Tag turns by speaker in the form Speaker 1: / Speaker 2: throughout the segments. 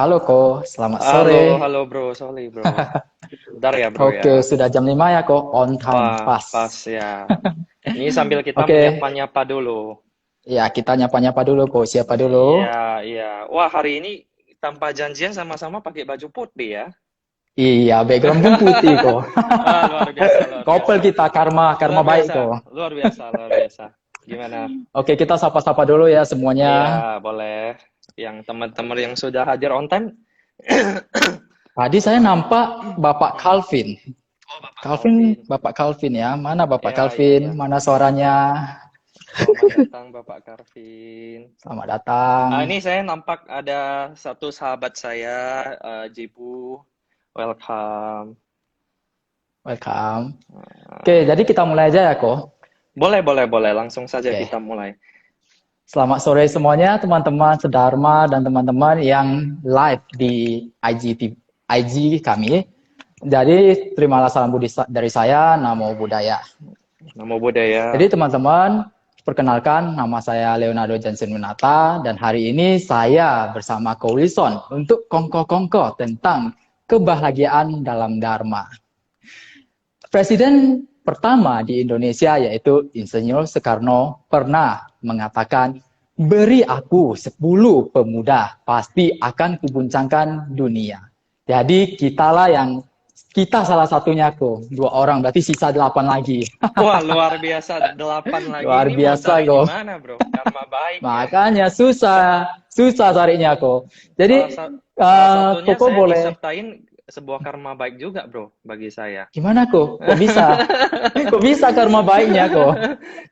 Speaker 1: Halo Ko, selamat
Speaker 2: Halo,
Speaker 1: sore.
Speaker 2: halo bro, sorry bro. Bentar ya bro ya.
Speaker 1: Oke, sudah jam 5 ya Ko, on time,
Speaker 2: Wah,
Speaker 1: pas.
Speaker 2: pas ya. Ini sambil kita
Speaker 1: Oke,
Speaker 2: menyapa-nyapa dulu.
Speaker 1: ya kita nyapa-nyapa dulu Ko, siapa dulu?
Speaker 2: Iya, iya. Wah, hari ini tanpa janjian sama-sama pakai baju putih ya.
Speaker 1: Iya, background pun putih Ko.
Speaker 2: Ah, luar biasa, luar
Speaker 1: Couple
Speaker 2: biasa.
Speaker 1: kita, karma, karma
Speaker 2: Luar
Speaker 1: baik
Speaker 2: biasa,
Speaker 1: Ko.
Speaker 2: luar biasa, luar biasa. Gimana?
Speaker 1: Oke, kita sapa-sapa dulu ya
Speaker 2: Iya,
Speaker 1: semuanya.
Speaker 2: boleh. Yang teman-teman yang sudah hadir on time.
Speaker 1: Tadi saya nampak Bapak Calvin.
Speaker 2: Oh, Bapak
Speaker 1: Calvin,
Speaker 2: Calvin.
Speaker 1: Bapak Calvin ya. Mana Bapak
Speaker 2: Ya, ya,
Speaker 1: Calvin?
Speaker 2: ya.
Speaker 1: Mana suaranya?
Speaker 2: Selamat datang Bapak Calvin.
Speaker 1: Selamat datang.
Speaker 2: Ini saya nampak ada satu sahabat saya, Jibu. Welcome.
Speaker 1: Welcome. Oke,
Speaker 2: Uh,
Speaker 1: jadi kita mulai aja ya Ko.
Speaker 2: boleh, boleh, boleh. Langsung saja
Speaker 1: Oke.
Speaker 2: kita mulai.
Speaker 1: Selamat sore semuanya, teman-teman Sedharma dan teman-teman yang live di IG kami. Jadi, terimalah salam budi dari saya, Namo Buddhaya.
Speaker 2: Namo Buddhaya.
Speaker 1: Jadi, teman-teman, perkenalkan, nama saya Leonardo Jansen Winata, dan hari ini saya bersama Ko Wilson untuk kongko-kongko tentang kebahagiaan dalam Dharma. Presiden pertama di Indonesia yaitu Insinyur Soekarno pernah mengatakan, beri aku 10 pemuda, pasti akan kuguncangkan dunia. Jadi kita salah satunya kok, 2 orang, berarti sisa 8 lagi.
Speaker 2: Wah, luar biasa. 8 lagi.
Speaker 1: Luar
Speaker 2: Ini mau
Speaker 1: biasa
Speaker 2: cari di
Speaker 1: kok.
Speaker 2: mana, bro? Karma baik ya.
Speaker 1: Makanya
Speaker 2: Sa-
Speaker 1: susah carinya kok.
Speaker 2: salah,
Speaker 1: Jadi
Speaker 2: salah satunya
Speaker 1: Koko
Speaker 2: saya
Speaker 1: boleh,
Speaker 2: disertain sebuah karma baik juga, bro, bagi saya.
Speaker 1: gimana kok? Kok bisa? Kok bisa karma baiknya kok?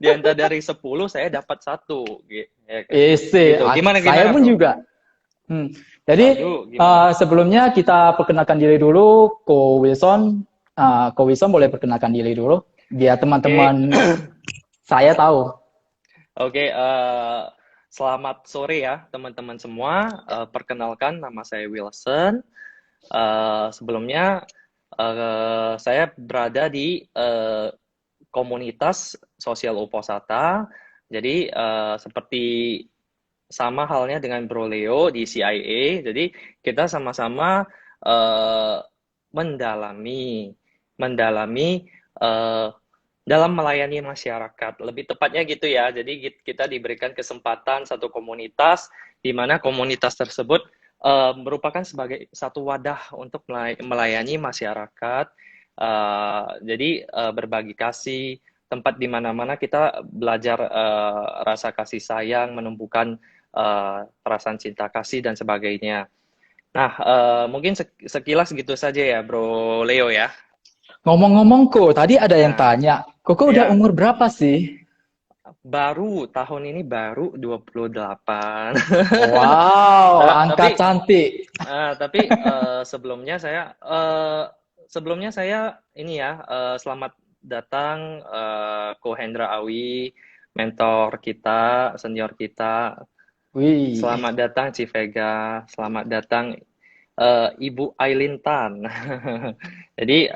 Speaker 2: Di antara dari 10 saya dapat satu, ya kan?
Speaker 1: Isi,
Speaker 2: Gitu. Gimana
Speaker 1: saya
Speaker 2: gimana,
Speaker 1: pun
Speaker 2: bro?
Speaker 1: juga. Jadi
Speaker 2: Waduh, gimana?
Speaker 1: sebelumnya kita perkenalkan diri dulu, Ko Wilson. Ko Wilson boleh perkenalkan diri dulu, biar
Speaker 2: Oke,
Speaker 1: teman-teman saya tahu.
Speaker 2: oke. Selamat sore ya teman-teman semua. Perkenalkan nama saya Wilson. Sebelumnya saya berada di komunitas sosial Uposatha. Jadi seperti sama halnya dengan Bro Leo di CIA. Jadi kita sama-sama eh, mendalami mendalami eh, dalam melayani masyarakat. Lebih tepatnya gitu ya. Jadi kita diberikan kesempatan satu komunitas di mana komunitas tersebut merupakan sebagai satu wadah untuk melayani masyarakat. Jadi berbagi kasih, tempat di mana-mana kita belajar rasa kasih sayang, menumbuhkan perasaan cinta kasih dan sebagainya. Nah, mungkin sekilas gitu saja ya, Bro Leo ya.
Speaker 1: Ngomong-ngomong Ko, tadi ada yang
Speaker 2: Nah,
Speaker 1: tanya, Koko udah
Speaker 2: ya,
Speaker 1: umur berapa sih?
Speaker 2: tahun ini baru 28.
Speaker 1: Wow,
Speaker 2: Ta-
Speaker 1: angka
Speaker 2: tapi
Speaker 1: cantik.
Speaker 2: sebelumnya saya ini ya, selamat datang Ko Hendra Awi, mentor kita, senior kita.
Speaker 1: Wih,
Speaker 2: Selamat datang Civega, selamat datang Ibu Aileen Tan. Jadi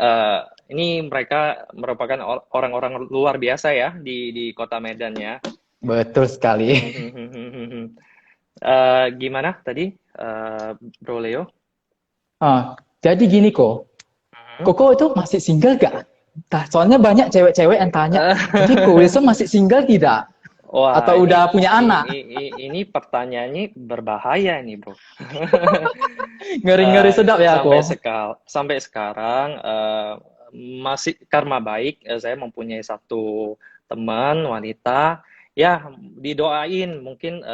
Speaker 2: ini mereka merupakan orang-orang luar biasa ya di Kota Medan ya.
Speaker 1: betul sekali.
Speaker 2: Gimana tadi, Bro Leo?
Speaker 1: Jadi gini Ko,
Speaker 2: Mhm.
Speaker 1: Koko itu masih single gak? Soalnya banyak cewek-cewek yang tanya, jadi Ko Wilson masih single tidak?
Speaker 2: Wah,
Speaker 1: Atau udah punya anak?
Speaker 2: ini pertanyaannya berbahaya nih, Bro.
Speaker 1: Ngeri-ngeri sedap ya
Speaker 2: Sampai
Speaker 1: Ko?
Speaker 2: sampai sekarang masih karma baik. Saya mempunyai satu teman wanita. Ya, didoain mungkin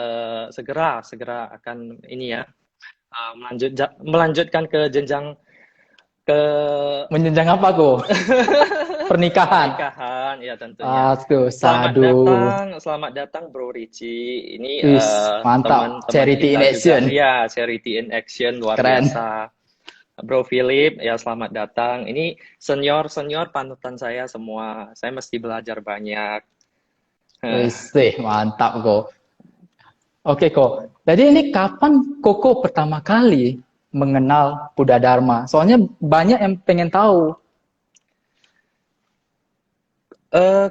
Speaker 2: segera segera akan ini ya melanjutkan ke jenjang ke
Speaker 1: Menjenjang apa Ko? Pernikahan?
Speaker 2: pernikahan ya tentunya.
Speaker 1: Aduh, sadu.
Speaker 2: Selamat datang Bro Ricci. Ini
Speaker 1: Wis, mantap.
Speaker 2: teman-teman
Speaker 1: Charity in
Speaker 2: kita juga,
Speaker 1: action.
Speaker 2: ya Charity in Action luar
Speaker 1: Keren.
Speaker 2: biasa. Bro Philip, ya selamat datang. Ini senior panutan saya semua. Saya mesti belajar banyak.
Speaker 1: Wis, mantap Ko. Oke Ko, jadi ini kapan Koko pertama kali mengenal Buddha Dharma? Soalnya banyak yang pengen tahu.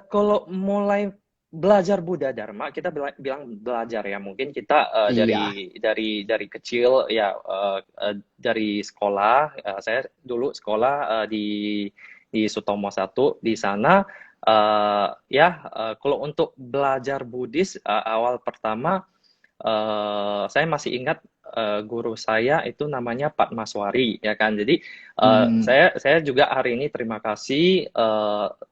Speaker 2: Kalau mulai belajar Buddha Dharma, kita bilang belajar ya, mungkin kita
Speaker 1: Iya.
Speaker 2: dari kecil ya, dari sekolah, saya dulu sekolah di Sutomo 1 di sana, ya, kalau untuk belajar Buddhis, awal pertama, saya masih ingat, guru saya itu namanya Pak Maswari ya kan. Jadi
Speaker 1: Hmm.
Speaker 2: saya juga hari ini terima kasih,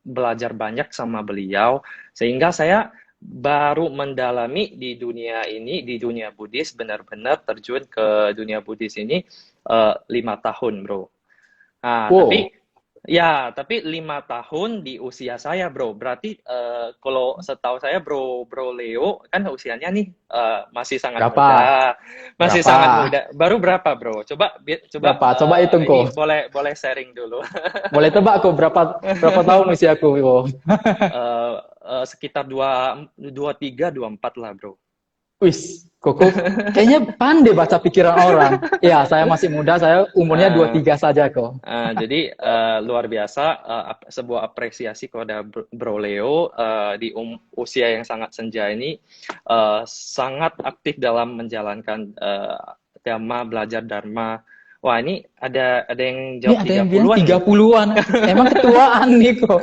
Speaker 2: belajar banyak sama beliau, sehingga saya baru mendalami di dunia ini, di dunia Buddhis, benar-benar terjun ke dunia Buddhis ini 5 tahun, bro. Nah,
Speaker 1: Wow.
Speaker 2: tapi 5 tahun di usia saya, bro. Berarti kalau setahu saya, bro Leo kan usianya nih masih sangat
Speaker 1: Berapa?
Speaker 2: muda, masih
Speaker 1: Berapa?
Speaker 2: sangat muda. Baru berapa, bro? Coba
Speaker 1: Berapa? Coba hitung
Speaker 2: ini
Speaker 1: kok.
Speaker 2: boleh sharing dulu.
Speaker 1: Boleh tebak kok berapa tahun usia aku, kok?
Speaker 2: Sekitar dua tiga, 24 lah, bro.
Speaker 1: Wis, koko kayaknya pandai baca pikiran orang. Ya, saya masih muda, saya umurnya
Speaker 2: Eh,
Speaker 1: 23 saja kok.
Speaker 2: Jadi luar biasa, sebuah apresiasi kepada Bro Leo di usia yang sangat senja ini, sangat aktif dalam menjalankan tema belajar Dharma. Wah, ini ada yang
Speaker 1: Ini
Speaker 2: jawab
Speaker 1: ada yang bilang
Speaker 2: 30-an nih.
Speaker 1: 30-an. Emang ketuaan nih kok.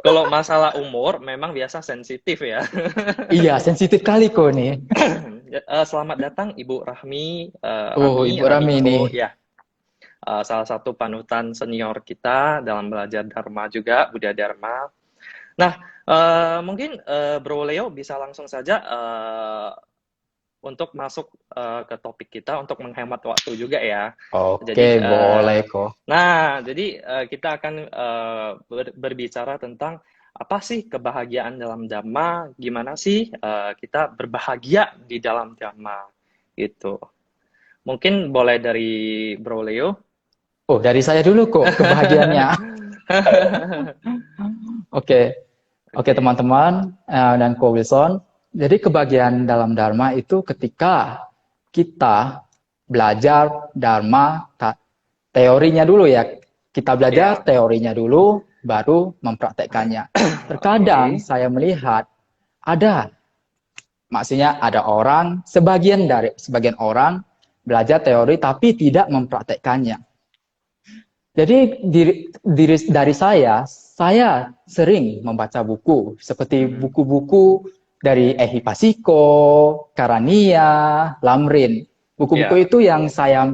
Speaker 2: Kalau masalah umur memang biasa sensitif ya.
Speaker 1: Iya, sensitif kali kok nih.
Speaker 2: Selamat datang Ibu Rahmi,
Speaker 1: Oh, Ibu Rami ini.
Speaker 2: Radiko ya. Salah satu panutan senior kita dalam belajar Dharma juga, Buddha Dharma. Nah, mungkin Bro Leo bisa langsung saja untuk masuk ke topik kita untuk menghemat waktu juga ya.
Speaker 1: Oke,
Speaker 2: Jadi,
Speaker 1: boleh kok.
Speaker 2: kita akan berbicara tentang apa sih kebahagiaan dalam Dhamma, gimana sih kita berbahagia di dalam Dhamma, gitu. Mungkin boleh dari Bro Leo.
Speaker 1: Oh, dari saya dulu kok kebahagiaannya. Oke, oke
Speaker 2: Oke.
Speaker 1: teman-teman dan Ko Wilson. Jadi kebahagiaan dalam Dharma itu ketika kita belajar Dharma teorinya dulu ya. Kita belajar
Speaker 2: Ya,
Speaker 1: teorinya dulu, baru mempraktekkannya. Terkadang
Speaker 2: oke.
Speaker 1: saya melihat ada, maksudnya ada orang, sebagian orang belajar teori tapi tidak mempraktekkannya. Jadi dari saya sering membaca buku seperti
Speaker 2: Mhm.
Speaker 1: buku-buku dari Ehi Pasiko, Karania, Lamrin. Buku-buku
Speaker 2: Ya,
Speaker 1: itu yang saya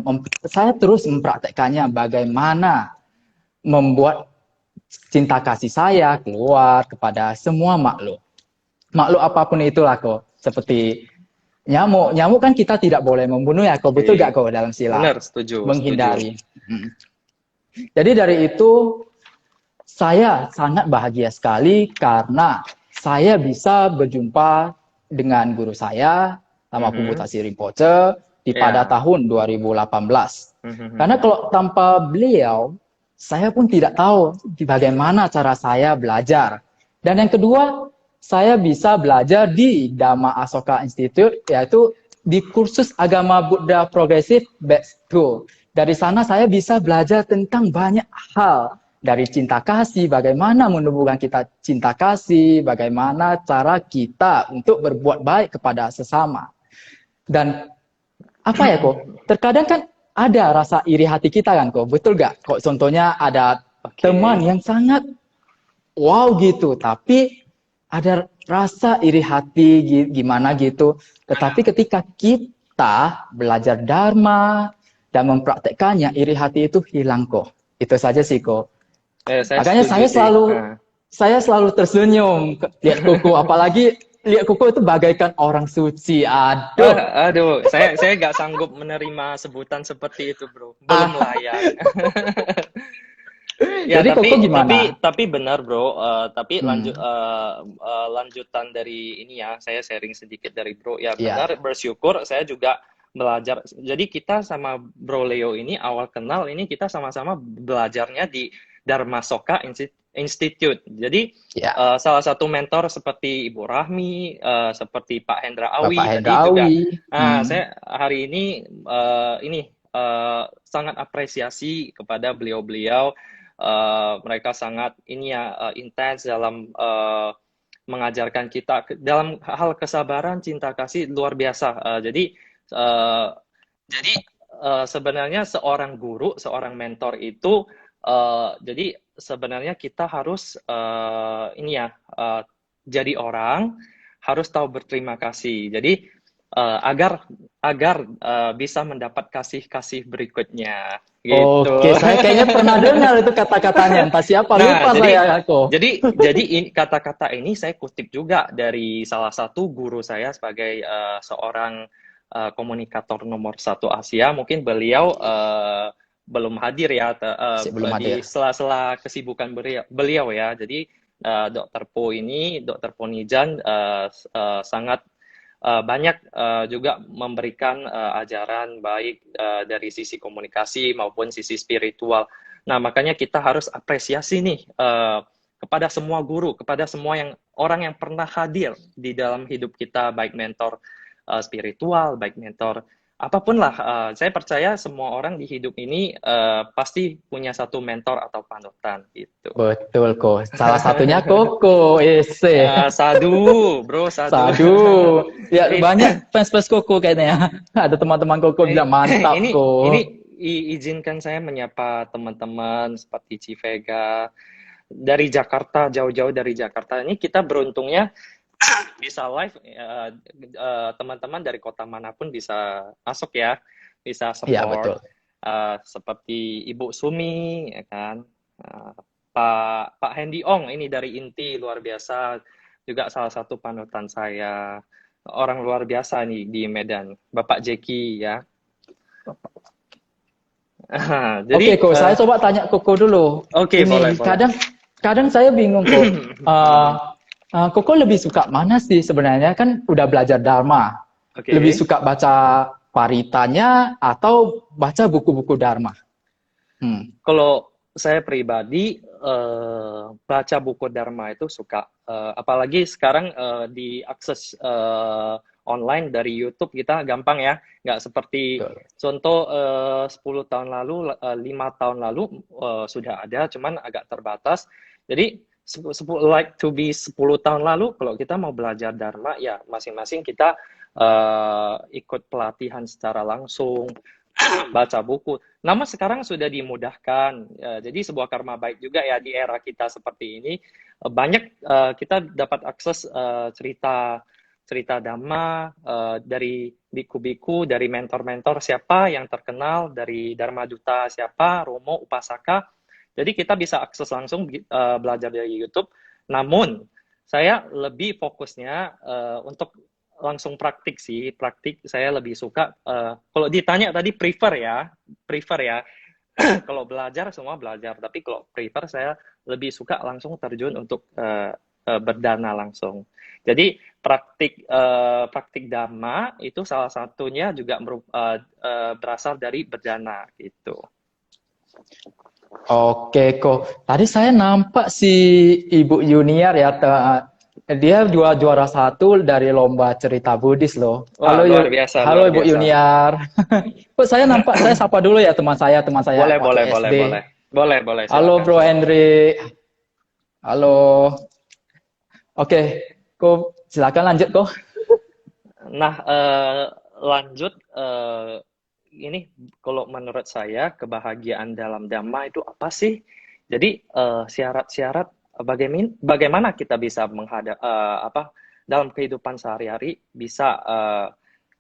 Speaker 1: terus mempraktekkannya bagaimana membuat cinta kasih saya keluar kepada semua makhluk. Makhluk apapun itulah kok. Seperti nyamuk. Nyamuk kan kita tidak boleh membunuh ya kok. Betul gak
Speaker 2: oke.
Speaker 1: kok dalam sila?
Speaker 2: Benar, setuju, setuju.
Speaker 1: Menghindari. Jadi dari itu saya sangat bahagia sekali karena saya bisa berjumpa dengan guru saya, Lama
Speaker 2: Mhm.
Speaker 1: Pumutasi Rinpoche, pada
Speaker 2: Ya.
Speaker 1: tahun 2018. Karena
Speaker 2: Mhm.
Speaker 1: kalau tanpa beliau, saya pun tidak tahu bagaimana cara saya belajar. Dan yang kedua, saya bisa belajar di Dhamma Asoka Institute, yaitu di kursus agama Buddha Progresif Batch 2. Dari sana saya bisa belajar tentang banyak hal. Dari cinta kasih, bagaimana menumbuhkan kita cinta kasih, bagaimana cara kita untuk berbuat baik kepada sesama. Dan apa ya kok, terkadang kan ada rasa iri hati kita kan kok, betul gak? Kok contohnya ada teman
Speaker 2: Oke.
Speaker 1: yang sangat wow gitu, tapi ada rasa iri hati gimana gitu. Tetapi ketika kita belajar Dharma dan mempraktekkannya, iri hati itu hilang kok. Itu saja sih kok.
Speaker 2: Saya
Speaker 1: Makanya
Speaker 2: setuju sih.
Speaker 1: saya selalu tersenyum lihat Koko, apalagi lihat Koko itu bagaikan orang suci. Aduh.
Speaker 2: Aduh, saya nggak sanggup menerima sebutan seperti itu, bro. Belum
Speaker 1: Ah,
Speaker 2: layak. Ya,
Speaker 1: jadi Koko gimana?
Speaker 2: tapi benar, bro. Tapi
Speaker 1: Hmm,
Speaker 2: lanjutan dari ini ya, saya sharing sedikit dari bro. Ya,
Speaker 1: ya,
Speaker 2: benar, bersyukur saya juga belajar. Jadi kita sama Bro Leo ini awal kenal ini kita sama-sama belajarnya di Dharma Soka Institute. Jadi
Speaker 1: ya.
Speaker 2: salah satu mentor seperti Ibu Rahmi, seperti Pak Hendra
Speaker 1: Bapak
Speaker 2: Awi tadi juga.
Speaker 1: Hendrawi. Hmm,
Speaker 2: Saya hari ini sangat apresiasi kepada beliau-beliau. Mereka sangat ini ya intens dalam mengajarkan kita dalam hal kesabaran, cinta kasih luar biasa. Uh, jadi sebenarnya seorang guru, seorang mentor itu, jadi sebenarnya kita harus ini ya, jadi orang harus tahu berterima kasih. Jadi agar agar bisa mendapat kasih-kasih berikutnya,
Speaker 1: Oke,
Speaker 2: gitu.
Speaker 1: saya kayaknya pernah dengar itu kata-katanya. Entah siapa,
Speaker 2: Nah,
Speaker 1: lupa saya aku.
Speaker 2: jadi kata-kata ini saya kutip juga dari salah satu guru saya sebagai seorang komunikator nomor satu Asia. Mungkin beliau belum hadir ya
Speaker 1: Masih belum
Speaker 2: di
Speaker 1: hadir.
Speaker 2: sela-sela kesibukan beliau ya. Jadi Dr. Po Nijan sangat banyak juga memberikan ajaran baik dari sisi komunikasi maupun sisi spiritual. Nah, makanya kita harus apresiasi nih kepada semua guru, kepada semua orang yang pernah hadir di dalam hidup kita, baik mentor spiritual, baik mentor apapun lah. Saya percaya semua orang di hidup ini pasti punya satu mentor atau panutan gitu.
Speaker 1: Betul kok. Salah satunya Koko, ese.
Speaker 2: Sadu, bro, sadu.
Speaker 1: Sadu. Ya
Speaker 2: Ini,
Speaker 1: banyak fans-fans Koko kayaknya. Ada teman-teman Koko bilang mantap
Speaker 2: ini
Speaker 1: kok.
Speaker 2: izinkan saya menyapa teman-teman seperti Civega dari Jakarta, jauh-jauh dari Jakarta. Ini kita beruntungnya bisa live, teman-teman dari kota manapun bisa masuk ya, bisa
Speaker 1: Iya
Speaker 2: support.
Speaker 1: betul.
Speaker 2: Seperti Ibu Sumi, ya kan, Pak Hendy Ong ini dari Inti, luar biasa, juga salah satu panutan saya, orang luar biasa nih di Medan, Bapak Jeki ya. Jadi
Speaker 1: Oke kok, saya coba tanya Koko dulu.
Speaker 2: oke, boleh
Speaker 1: Ini
Speaker 2: boleh.
Speaker 1: kadang saya bingung kok. Koko lebih suka mana sih sebenarnya? Kan udah belajar Dharma. Lebih
Speaker 2: Oke.
Speaker 1: suka baca paritanya atau baca buku-buku Dharma? Hmm.
Speaker 2: Kalau saya pribadi baca buku Dharma itu suka, apalagi sekarang diakses online dari YouTube kita gampang ya, nggak seperti
Speaker 1: Betul.
Speaker 2: contoh 10 tahun lalu, 5 tahun lalu sudah ada, cuman agak terbatas. Jadi like to be 10 tahun lalu kalau kita mau belajar Dharma ya masing-masing kita ikut pelatihan secara langsung, baca buku. Namun sekarang sudah dimudahkan, jadi sebuah karma baik juga ya di era kita seperti ini. Banyak kita dapat akses cerita cerita Dhamma dari biku-biku, dari mentor-mentor siapa yang terkenal, dari Dharma Duta siapa, Romo, Upasaka. Jadi kita bisa akses langsung belajar dari YouTube. Namun saya lebih fokusnya untuk langsung praktik sih, praktik saya lebih suka. Kalau ditanya tadi prefer ya. Kalau belajar semua belajar, tapi kalau prefer saya lebih suka langsung terjun untuk berdana langsung. Jadi praktik Dhamma itu salah satunya juga berasal dari berdana gitu.
Speaker 1: Oke kok. Tadi saya nampak si Ibu Yuniar ya, dia juara satu dari lomba cerita Buddhis loh.
Speaker 2: Wah, luar biasa,
Speaker 1: Halo
Speaker 2: luar
Speaker 1: Ibu
Speaker 2: biasa.
Speaker 1: Yuniar. Kok saya nampak, saya sapa dulu ya teman saya
Speaker 2: Boleh,
Speaker 1: waktu
Speaker 2: boleh, boleh,
Speaker 1: SD.
Speaker 2: boleh. Boleh, boleh,
Speaker 1: Halo
Speaker 2: silakan,
Speaker 1: Bro
Speaker 2: silakan.
Speaker 1: Henry. Halo. Oke, kok silakan lanjut kok.
Speaker 2: Nah, lanjut, ini kalau menurut saya kebahagiaan dalam Dhamma itu apa sih? Jadi syarat-syarat bagaimana kita bisa dalam kehidupan sehari-hari bisa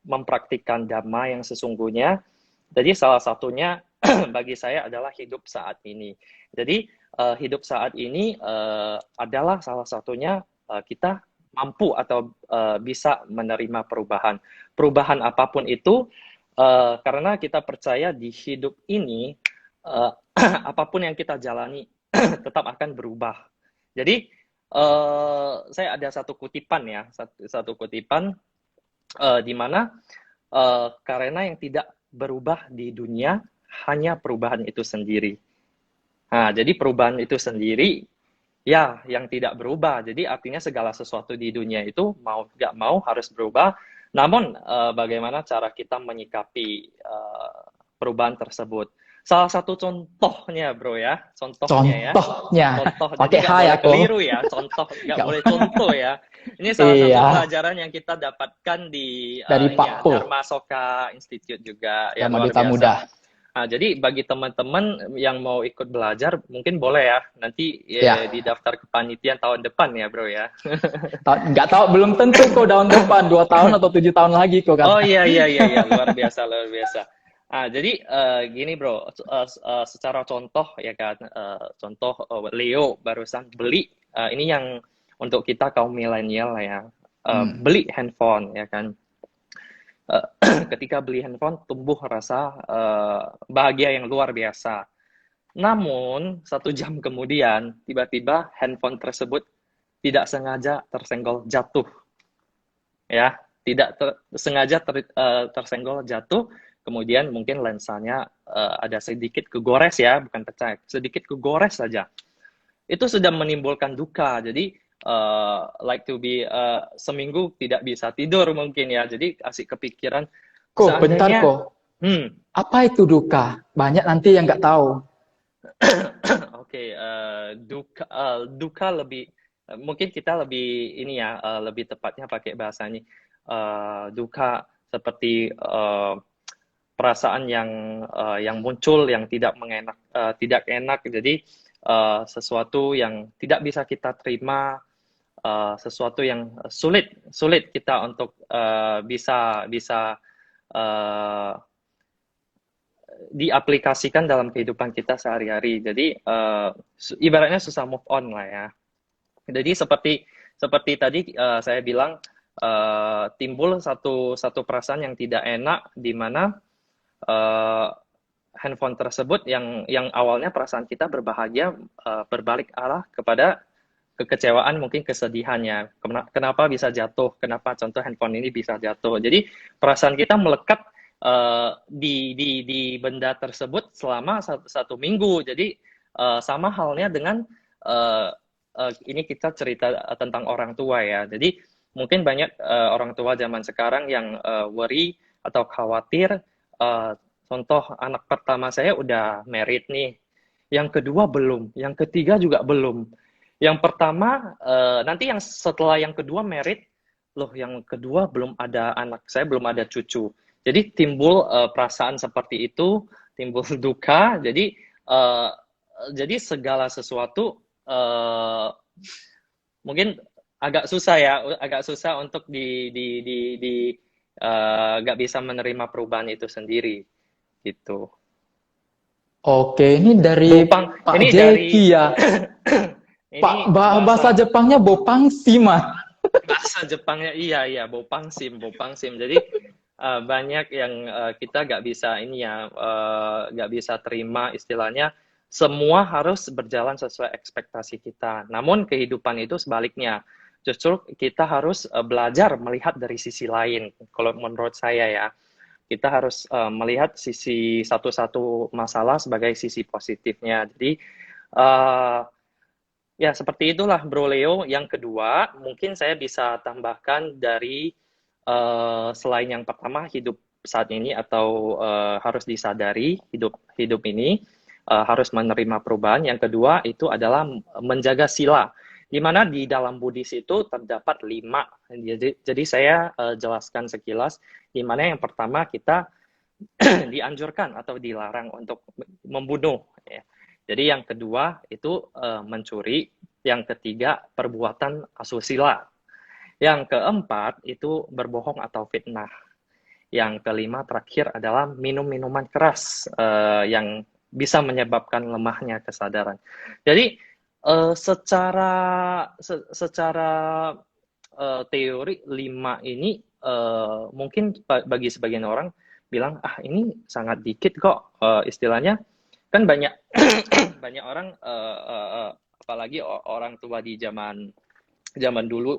Speaker 2: mempraktikkan Dhamma yang sesungguhnya. Jadi salah satunya bagi saya adalah hidup saat ini. Jadi hidup saat ini adalah salah satunya kita mampu atau bisa menerima perubahan. Perubahan apapun itu, karena kita percaya di hidup ini, apapun yang kita jalani tetap akan berubah. Jadi, saya ada satu kutipan ya, satu kutipan di mana karena yang tidak berubah di dunia hanya perubahan itu sendiri. Nah, jadi perubahan itu sendiri ya yang tidak berubah. Jadi artinya segala sesuatu di dunia itu mau nggak mau harus berubah. Namun bagaimana cara kita menyikapi perubahan tersebut. Salah satu contohnya, bro ya, contohnya ya,
Speaker 1: Contohnya,
Speaker 2: contoh. Jadi
Speaker 1: pakai H
Speaker 2: nggak
Speaker 1: ya
Speaker 2: boleh
Speaker 1: kok.
Speaker 2: keliru ya, contoh, nggak
Speaker 1: Nggak-
Speaker 2: boleh contoh ya. Ini salah satu
Speaker 1: Iya,
Speaker 2: pelajaran yang kita dapatkan di
Speaker 1: dari
Speaker 2: ini
Speaker 1: Pak
Speaker 2: ya,
Speaker 1: Po,
Speaker 2: Dharma Soka Institute juga, ya
Speaker 1: Dharma
Speaker 2: luar
Speaker 1: Duta
Speaker 2: biasa.
Speaker 1: Muda.
Speaker 2: Nah, jadi bagi teman-teman yang mau ikut belajar, mungkin boleh ya, nanti
Speaker 1: Ya,
Speaker 2: didaftar ke panitian tahun depan ya, bro ya.
Speaker 1: nggak tahu, belum tentu kok tahun depan, 2 tahun atau 7 tahun lagi kok
Speaker 2: Oh
Speaker 1: kata.
Speaker 2: iya iya iya iya, luar biasa luar biasa. Ah jadi gini bro, secara contoh ya kan, contoh Leo barusan beli, ini yang untuk kita kaum milenial lah ya,
Speaker 1: Hmm.
Speaker 2: beli handphone ya kan. Eh, ketika beli handphone tumbuh rasa bahagia yang luar biasa. Namun 1 jam kemudian tiba-tiba handphone tersebut tidak sengaja tersenggol jatuh ya, tidak sengaja tersenggol jatuh, kemudian mungkin lensanya ada sedikit kegores ya, bukan pecah, sedikit kegores saja. Itu sudah menimbulkan duka. Jadi like to be seminggu tidak bisa tidur mungkin ya. Jadi asik kepikiran
Speaker 1: Kok, bentar
Speaker 2: seandainya
Speaker 1: kok.
Speaker 2: hmm
Speaker 1: Apa itu duka? Banyak nanti yang nggak tahu.
Speaker 2: oke, duka lebih mungkin kita lebih ini ya, lebih tepatnya pakai bahasanya duka seperti perasaan yang muncul yang tidak enak. Jadi sesuatu yang tidak bisa kita terima, sesuatu yang sulit kita untuk bisa bisa uh, diaplikasikan dalam kehidupan kita sehari-hari. Jadi ibaratnya susah move on lah ya. Jadi seperti tadi saya bilang, timbul satu perasaan yang tidak enak di mana uh, handphone tersebut yang awalnya perasaan kita berbahagia berbalik arah kepada kekecewaan, mungkin kesedihannya. Kenapa bisa jatuh? Kenapa contoh handphone ini bisa jatuh? Jadi perasaan kita melekat di benda tersebut selama satu minggu. Jadi sama halnya dengan ini kita cerita tentang orang tua ya. Jadi mungkin banyak orang tua zaman sekarang yang worry atau khawatir. Contoh anak pertama saya udah married nih, yang kedua belum, yang ketiga juga belum. Yang pertama, nanti yang setelah yang kedua merit, loh yang kedua belum ada anak, saya belum ada cucu. Jadi timbul perasaan seperti itu, timbul duka. Jadi segala sesuatu mungkin agak susah untuk nggak bisa menerima perubahan itu sendiri, gitu.
Speaker 1: Oke, ini dari
Speaker 2: Bopang,
Speaker 1: Pak
Speaker 2: ini dari
Speaker 1: Jeki ya. Pak,
Speaker 2: ini
Speaker 1: bahasa Jepangnya Bopangsi, mah.
Speaker 2: bahasa Jepangnya iya iya Bopangsim Bopangsim. Jadi banyak yang kita nggak bisa ini ya, nggak bisa terima istilahnya semua harus berjalan sesuai ekspektasi kita. Namun kehidupan itu sebaliknya. Justru kita harus belajar melihat dari sisi lain. Kalau menurut saya ya, kita harus melihat sisi satu-satu masalah sebagai sisi positifnya. Jadi ya, seperti itulah Bro Leo. Yang kedua, mungkin saya bisa tambahkan dari selain yang pertama hidup saat ini atau harus disadari hidup ini harus menerima perubahan. Yang kedua itu adalah menjaga sila. Di mana di dalam Buddhis itu terdapat 5. Jadi saya jelaskan sekilas. Di mana yang pertama kita dianjurkan atau dilarang untuk membunuh. Ya. Jadi yang kedua itu mencuri, yang ketiga perbuatan asusila, yang keempat itu berbohong atau fitnah, yang kelima terakhir adalah minum minuman keras yang bisa menyebabkan lemahnya kesadaran. Jadi secara teori 5 ini mungkin bagi sebagian orang bilang ini sangat dikit kok, istilahnya kan banyak banyak orang apalagi orang tua di zaman dulu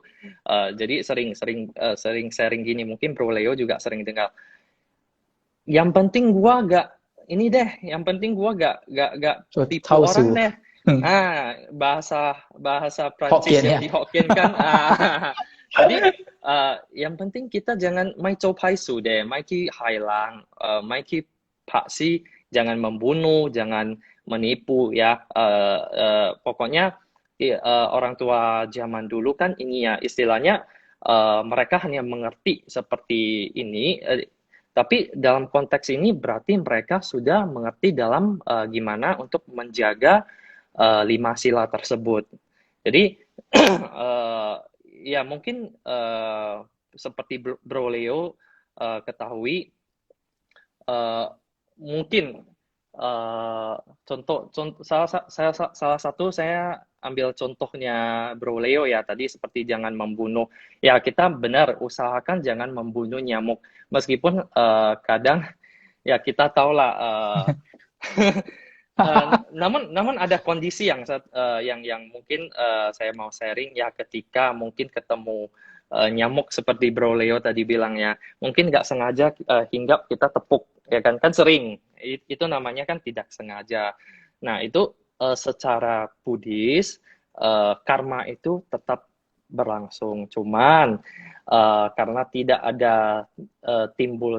Speaker 2: jadi sering sharing gini, mungkin Bro Leo juga sering dengar, yang penting gua gak ini deh, yang penting gua gak tipu
Speaker 1: Tahu su.
Speaker 2: orang deh. Bahasa Prancis
Speaker 1: Hokkien
Speaker 2: yang
Speaker 1: ya.
Speaker 2: di Hokkien kan. Jadi yang penting kita jangan mai copai su deh, mai ki hai lang, mai ki paksi, jangan membunuh, jangan menipu ya. Pokoknya orang tua zaman dulu kan ini ya istilahnya mereka hanya mengerti seperti ini, tapi dalam konteks ini berarti mereka sudah mengerti dalam gimana untuk menjaga 5 sila tersebut. Jadi ya mungkin seperti Bro Leo ketahui, mungkin salah satu saya ambil contohnya Bro Leo ya tadi seperti jangan membunuh. Ya kita benar usahakan jangan membunuh nyamuk meskipun kadang ya kita tahulah namun ada kondisi yang mungkin saya mau sharing ya ketika mungkin ketemu nyamuk seperti Bro Leo tadi bilang ya mungkin nggak sengaja hinggap kita tepuk ya kan sering itu namanya kan tidak sengaja. Nah itu secara Buddhis karma itu tetap berlangsung cuman karena tidak ada timbul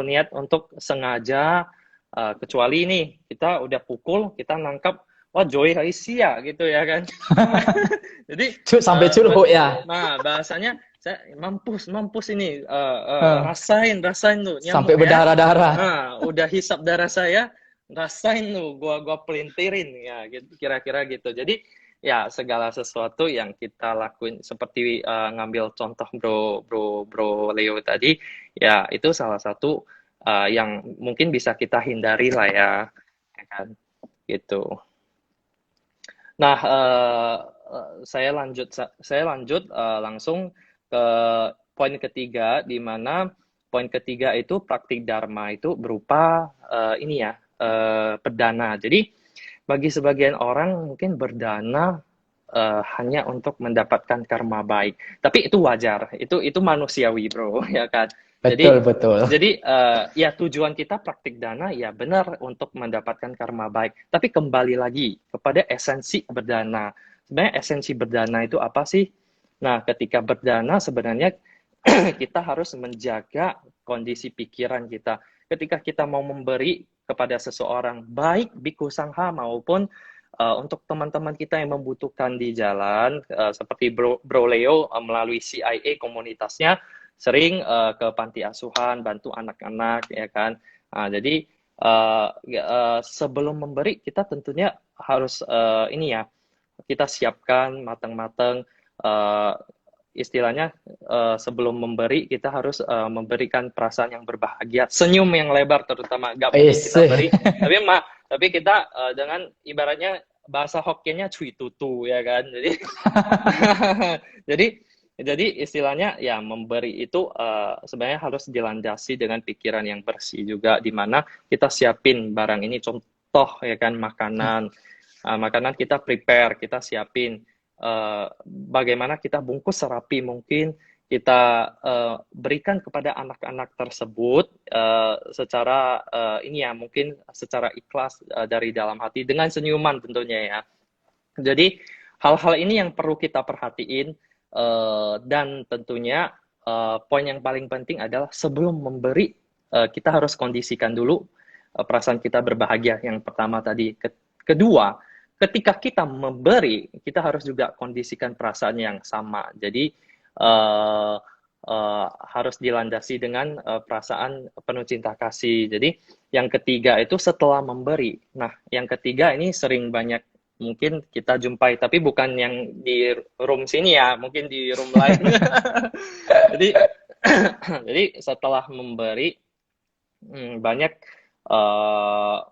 Speaker 2: niat untuk sengaja kecuali nih kita udah pukul kita nangkap wah Joy Haisia gitu ya kan. Jadi
Speaker 1: Sampai curug ya.
Speaker 2: nah bahasanya saya mampus ini rasain tuh nyamuk
Speaker 1: Sampai
Speaker 2: ya.
Speaker 1: berdarah-darah.
Speaker 2: Nah, udah hisap darah saya, rasain tuh gua pelintirin ya gitu, kira-kira gitu. Jadi ya segala sesuatu yang kita lakuin seperti ngambil contoh Bro Leo tadi, ya itu salah satu yang mungkin bisa kita hindari lah ya kan gitu. Nah, saya lanjut langsung ke poin ketiga, di mana poin ketiga itu praktik dharma itu berupa ini ya berdana. Jadi bagi sebagian orang mungkin berdana hanya untuk mendapatkan karma baik, tapi itu wajar, itu manusiawi bro, ya kan.
Speaker 1: Betul.
Speaker 2: Jadi ya tujuan kita praktik dana ya benar untuk mendapatkan karma baik. Tapi kembali lagi kepada esensi berdana. Sebenarnya esensi berdana itu apa sih? Nah, ketika berdana sebenarnya kita harus menjaga kondisi pikiran kita. Ketika kita mau memberi kepada seseorang, baik bhikkhu sangha maupun untuk teman-teman kita yang membutuhkan di jalan, seperti Bro Leo melalui CIA komunitasnya, sering ke panti asuhan, bantu anak-anak, ya kan. Nah, jadi sebelum memberi kita tentunya harus ini ya, kita siapkan matang-matang. Istilahnya sebelum memberi kita harus memberikan perasaan yang berbahagia, senyum yang lebar terutama. Gak mungkin kita beri, tapi kita dengan ibaratnya bahasa Hokkiennya cui tutu ya kan. Jadi istilahnya ya memberi itu sebenarnya harus dilandasi dengan pikiran yang bersih juga, di mana kita siapin barang ini, contoh ya kan makanan kita prepare, kita siapin bagaimana kita bungkus serapi mungkin, kita berikan kepada anak-anak tersebut secara ini ya mungkin secara ikhlas dari dalam hati dengan senyuman tentunya ya. Jadi hal-hal ini yang perlu kita perhatiin. Dan tentunya poin yang paling penting adalah sebelum memberi kita harus kondisikan dulu perasaan kita berbahagia yang pertama tadi. Kedua, ketika kita memberi kita harus juga kondisikan perasaan yang sama. Jadi harus dilandasi dengan perasaan penuh cinta kasih. Jadi yang ketiga itu setelah memberi. Nah, yang ketiga ini sering banyak mungkin kita jumpai, tapi bukan yang di room sini ya, mungkin di room lain. jadi setelah memberi banyak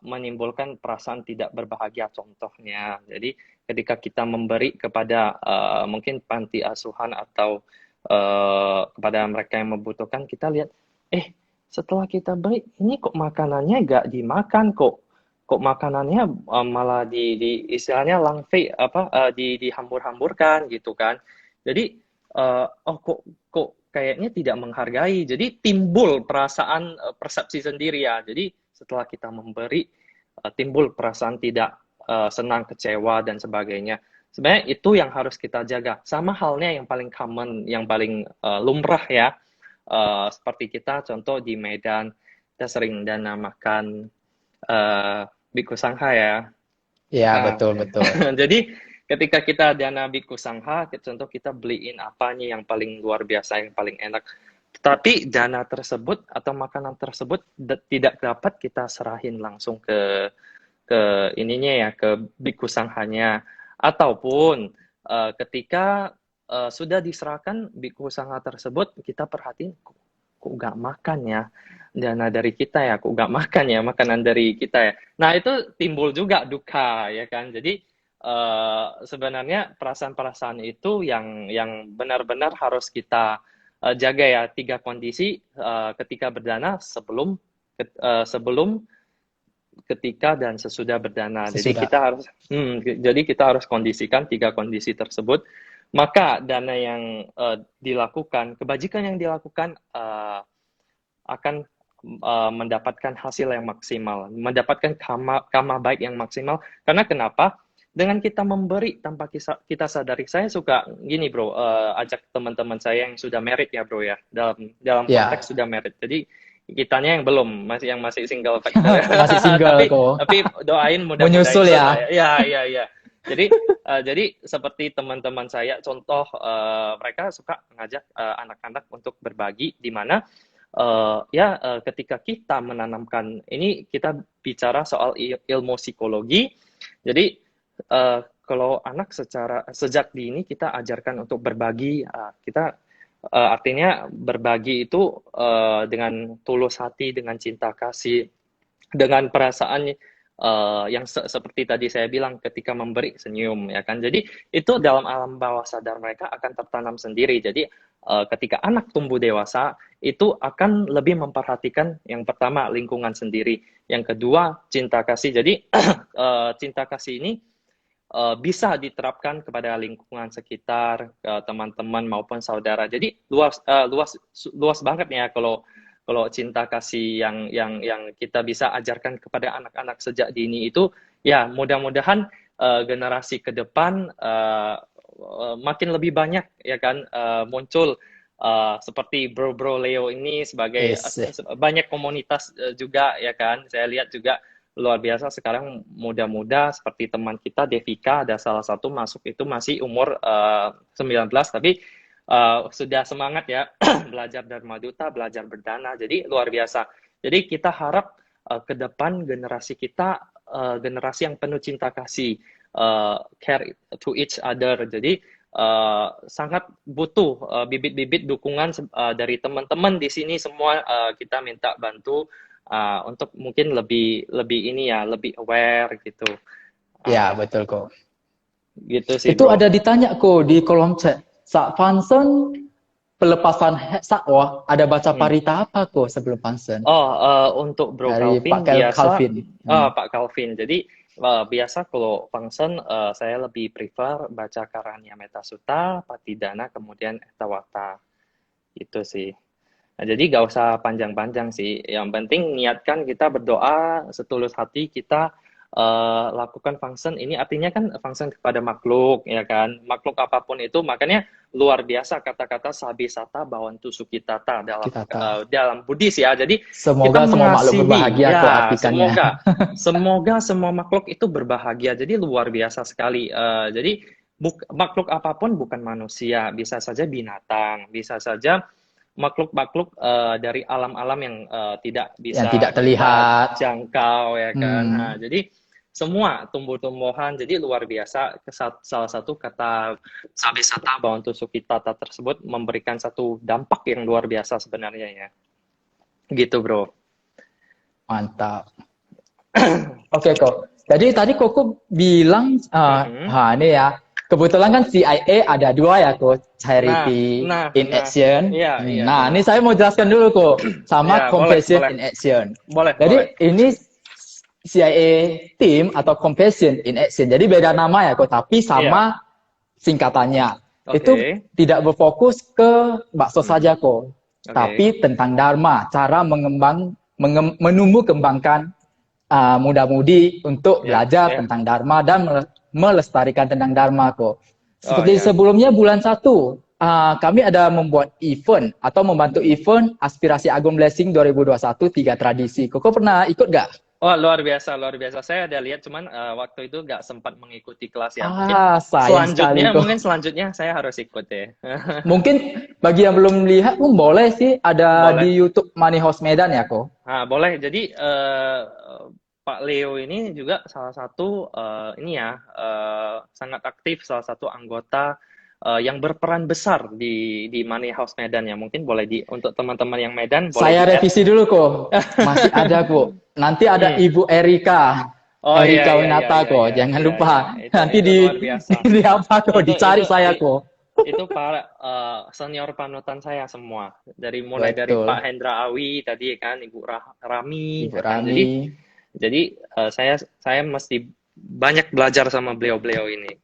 Speaker 2: menimbulkan perasaan tidak berbahagia. Contohnya, jadi ketika kita memberi kepada mungkin panti asuhan atau kepada mereka yang membutuhkan, kita lihat, setelah kita beri, ini kok makanannya gak dimakan, kok makanannya malah di istilahnya langfei dihambur-hamburkan gitu kan. Jadi kok kayaknya tidak menghargai. Jadi timbul perasaan persepsi sendiri ya. Jadi setelah kita memberi timbul perasaan tidak senang, kecewa dan sebagainya. Sebenarnya itu yang harus kita jaga. Sama halnya yang paling common, yang paling lumrah ya. Seperti kita contoh di Medan. kita sering dana makan Bhikkhu Sangha ya.
Speaker 1: Ya,
Speaker 2: Nah,
Speaker 1: betul.
Speaker 2: jadi ketika kita dana Bhikkhu Sangha, contoh kita beliin apanya yang paling luar biasa, yang paling enak. Tapi dana tersebut atau makanan tersebut tidak dapat kita serahin langsung ke ininya ya, ke Bhikkhu Sanghanya. Ataupun ketika sudah diserahkan Bhikkhu Sangha tersebut, kita perhatiin kok nggak makan ya dana dari kita ya, kok nggak makan ya makanan dari kita ya. Nah, itu timbul juga duka ya kan. Jadi sebenarnya perasaan-perasaan itu yang benar-benar harus kita jaga ya, 3 kondisi ketika berdana, sebelum, ketika, dan sesudah berdana. Jadi kita harus kondisikan 3 kondisi tersebut. Maka dana yang dilakukan, kebajikan yang dilakukan akan mendapatkan hasil yang maksimal, mendapatkan karma baik yang maksimal. Karena kenapa? Dengan kita memberi tanpa kita sadari. Saya suka gini bro, ajak teman-teman saya yang sudah married ya bro ya, dalam konteks sudah married. Jadi kitanya yang belum, yang masih single factor.
Speaker 1: Masih single kok.
Speaker 2: Tapi doain mudah-mudahan
Speaker 1: menyusul ya.
Speaker 2: Ya. Jadi seperti teman-teman saya, contoh mereka suka ngajak anak-anak untuk berbagi, di mana ketika kita menanamkan ini, kita bicara soal ilmu psikologi. Jadi kalau anak sejak dini kita ajarkan untuk berbagi, kita artinya berbagi itu dengan tulus hati, dengan cinta kasih, dengan perasaan yang seperti tadi saya bilang, ketika memberi senyum ya kan. Jadi itu dalam alam bawah sadar mereka akan tertanam sendiri. Jadi ketika anak tumbuh dewasa itu akan lebih memperhatikan, yang pertama lingkungan sendiri, yang kedua cinta kasih. Jadi cinta kasih ini bisa diterapkan kepada lingkungan sekitar, teman-teman maupun saudara. Jadi luas banget ya kalau cinta kasih yang kita bisa ajarkan kepada anak-anak sejak dini itu. Ya, mudah-mudahan generasi ke depan makin lebih banyak ya kan muncul seperti Bro Leo ini sebagai banyak komunitas juga ya kan. Saya lihat juga luar biasa sekarang muda-muda seperti teman kita Devika, ada salah satu masuk itu masih umur 19, tapi sudah semangat ya belajar Dharma Duta, belajar berdana. Jadi luar biasa. Jadi kita harap ke depan generasi kita generasi yang penuh cinta kasih, care to each other. Jadi sangat butuh bibit-bibit dukungan dari teman-teman di sini semua. Kita minta bantu untuk mungkin lebih ini ya, lebih aware gitu.
Speaker 1: Ya, betul kok.
Speaker 2: Gitu sih.
Speaker 1: Itu
Speaker 2: bro.
Speaker 1: ada ditanya kok di kolom chat. Saat Fansen pelepasan sakwa, ada baca parita apa kok sebelum Fansen?
Speaker 2: Untuk Bro
Speaker 1: dari
Speaker 2: Calvin
Speaker 1: Pak
Speaker 2: biasa.
Speaker 1: Calvin.
Speaker 2: Pak Calvin. Jadi biasa kalau Fansen saya lebih prefer baca Karanya Metta Sutta, Patidana, kemudian Ettawata. Itu sih. Nah, jadi gak usah panjang-panjang sih. Yang penting niatkan kita berdoa setulus hati, kita lakukan function. Ini artinya kan function kepada makhluk, ya kan? Makhluk apapun itu, makanya luar biasa kata-kata Sabisata Bhavantu Sukhitata dalam Buddhis ya. Jadi
Speaker 1: semoga
Speaker 2: kita
Speaker 1: semua makhluk berbahagia
Speaker 2: ya,
Speaker 1: tuh artikannya.
Speaker 2: Semoga semua makhluk itu berbahagia. Jadi luar biasa sekali. Jadi makhluk apapun, bukan manusia, bisa saja binatang, bisa saja makhluk-makhluk dari alam-alam yang tidak bisa
Speaker 1: yang tidak terlihat,
Speaker 2: jangkau ya kan. Nah, jadi semua tumbuh-tumbuhan. Jadi luar biasa. Salah satu kata Sabisata Bhavantu Sukhitata tersebut memberikan satu dampak yang luar biasa sebenarnya ya. Gitu bro.
Speaker 1: Mantap. Oke kok. Jadi tadi Koko bilang ini ya. Kebetulan kan CIA ada 2 ya kok, Charity in Action. Nah, ini saya mau jelaskan dulu kok, sama Compassion in Action. Jadi ini CIA Team atau Compassion in Action. Jadi beda nama ya kok, tapi sama singkatannya. Itu tidak berfokus ke bakso saja kok, tapi tentang Dharma, cara menumbuh kembangkan muda-mudi untuk belajar tentang Dharma dan melestarikan tentang Dharma kok. Seperti sebelumnya bulan 1 kami ada membuat event atau membantu event Aspirasi Agung Blessing 2021 3 tradisi. Koko pernah ikut gak?
Speaker 2: Oh, luar biasa, luar biasa. Saya ada lihat, cuman waktu itu nggak sempat mengikuti kelas ya.
Speaker 1: Sayang sekali kok.
Speaker 2: Mungkin selanjutnya saya harus ikut ya.
Speaker 1: Mungkin bagi yang belum lihat pun boleh sih, ada
Speaker 2: Boleh.
Speaker 1: di YouTube Money House Medan ya kok.
Speaker 2: Nah, boleh. Jadi Pak Leo ini juga salah satu sangat aktif, salah satu anggota yang berperan besar di Money House Medan ya. Mungkin boleh untuk teman-teman yang Medan boleh
Speaker 1: Saya revisi dulu kok. Masih ada kok. Nanti ada Ibu Erika.
Speaker 2: Oh,
Speaker 1: Erika
Speaker 2: iya,
Speaker 1: Winata
Speaker 2: iya,
Speaker 1: kok.
Speaker 2: iya,
Speaker 1: Jangan
Speaker 2: iya,
Speaker 1: lupa.
Speaker 2: iya.
Speaker 1: Nanti
Speaker 2: Itu luar biasa.
Speaker 1: di apa kok, dicari saya kok.
Speaker 2: Itu para senior panutan saya semua. Mulai dari
Speaker 1: Betul.
Speaker 2: Pak Hendra Awi tadi kan, Ibu Rami.
Speaker 1: Ibu
Speaker 2: Kan.
Speaker 1: Rami.
Speaker 2: Jadi saya mesti banyak belajar sama beliau-beliau ini.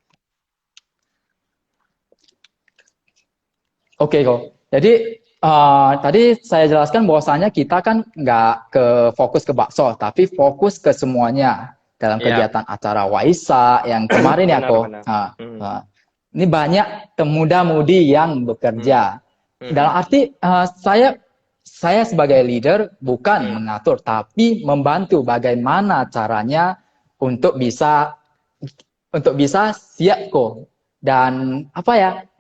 Speaker 1: Oke kok. Jadi tadi saya jelaskan bahwasanya kita kan nggak fokus ke bakso, tapi fokus ke semuanya dalam kegiatan acara Waisa yang kemarin ya kok. Ini banyak muda-mudi yang bekerja. Dalam arti saya sebagai leader bukan mengatur, tapi membantu bagaimana caranya untuk bisa siap kok dan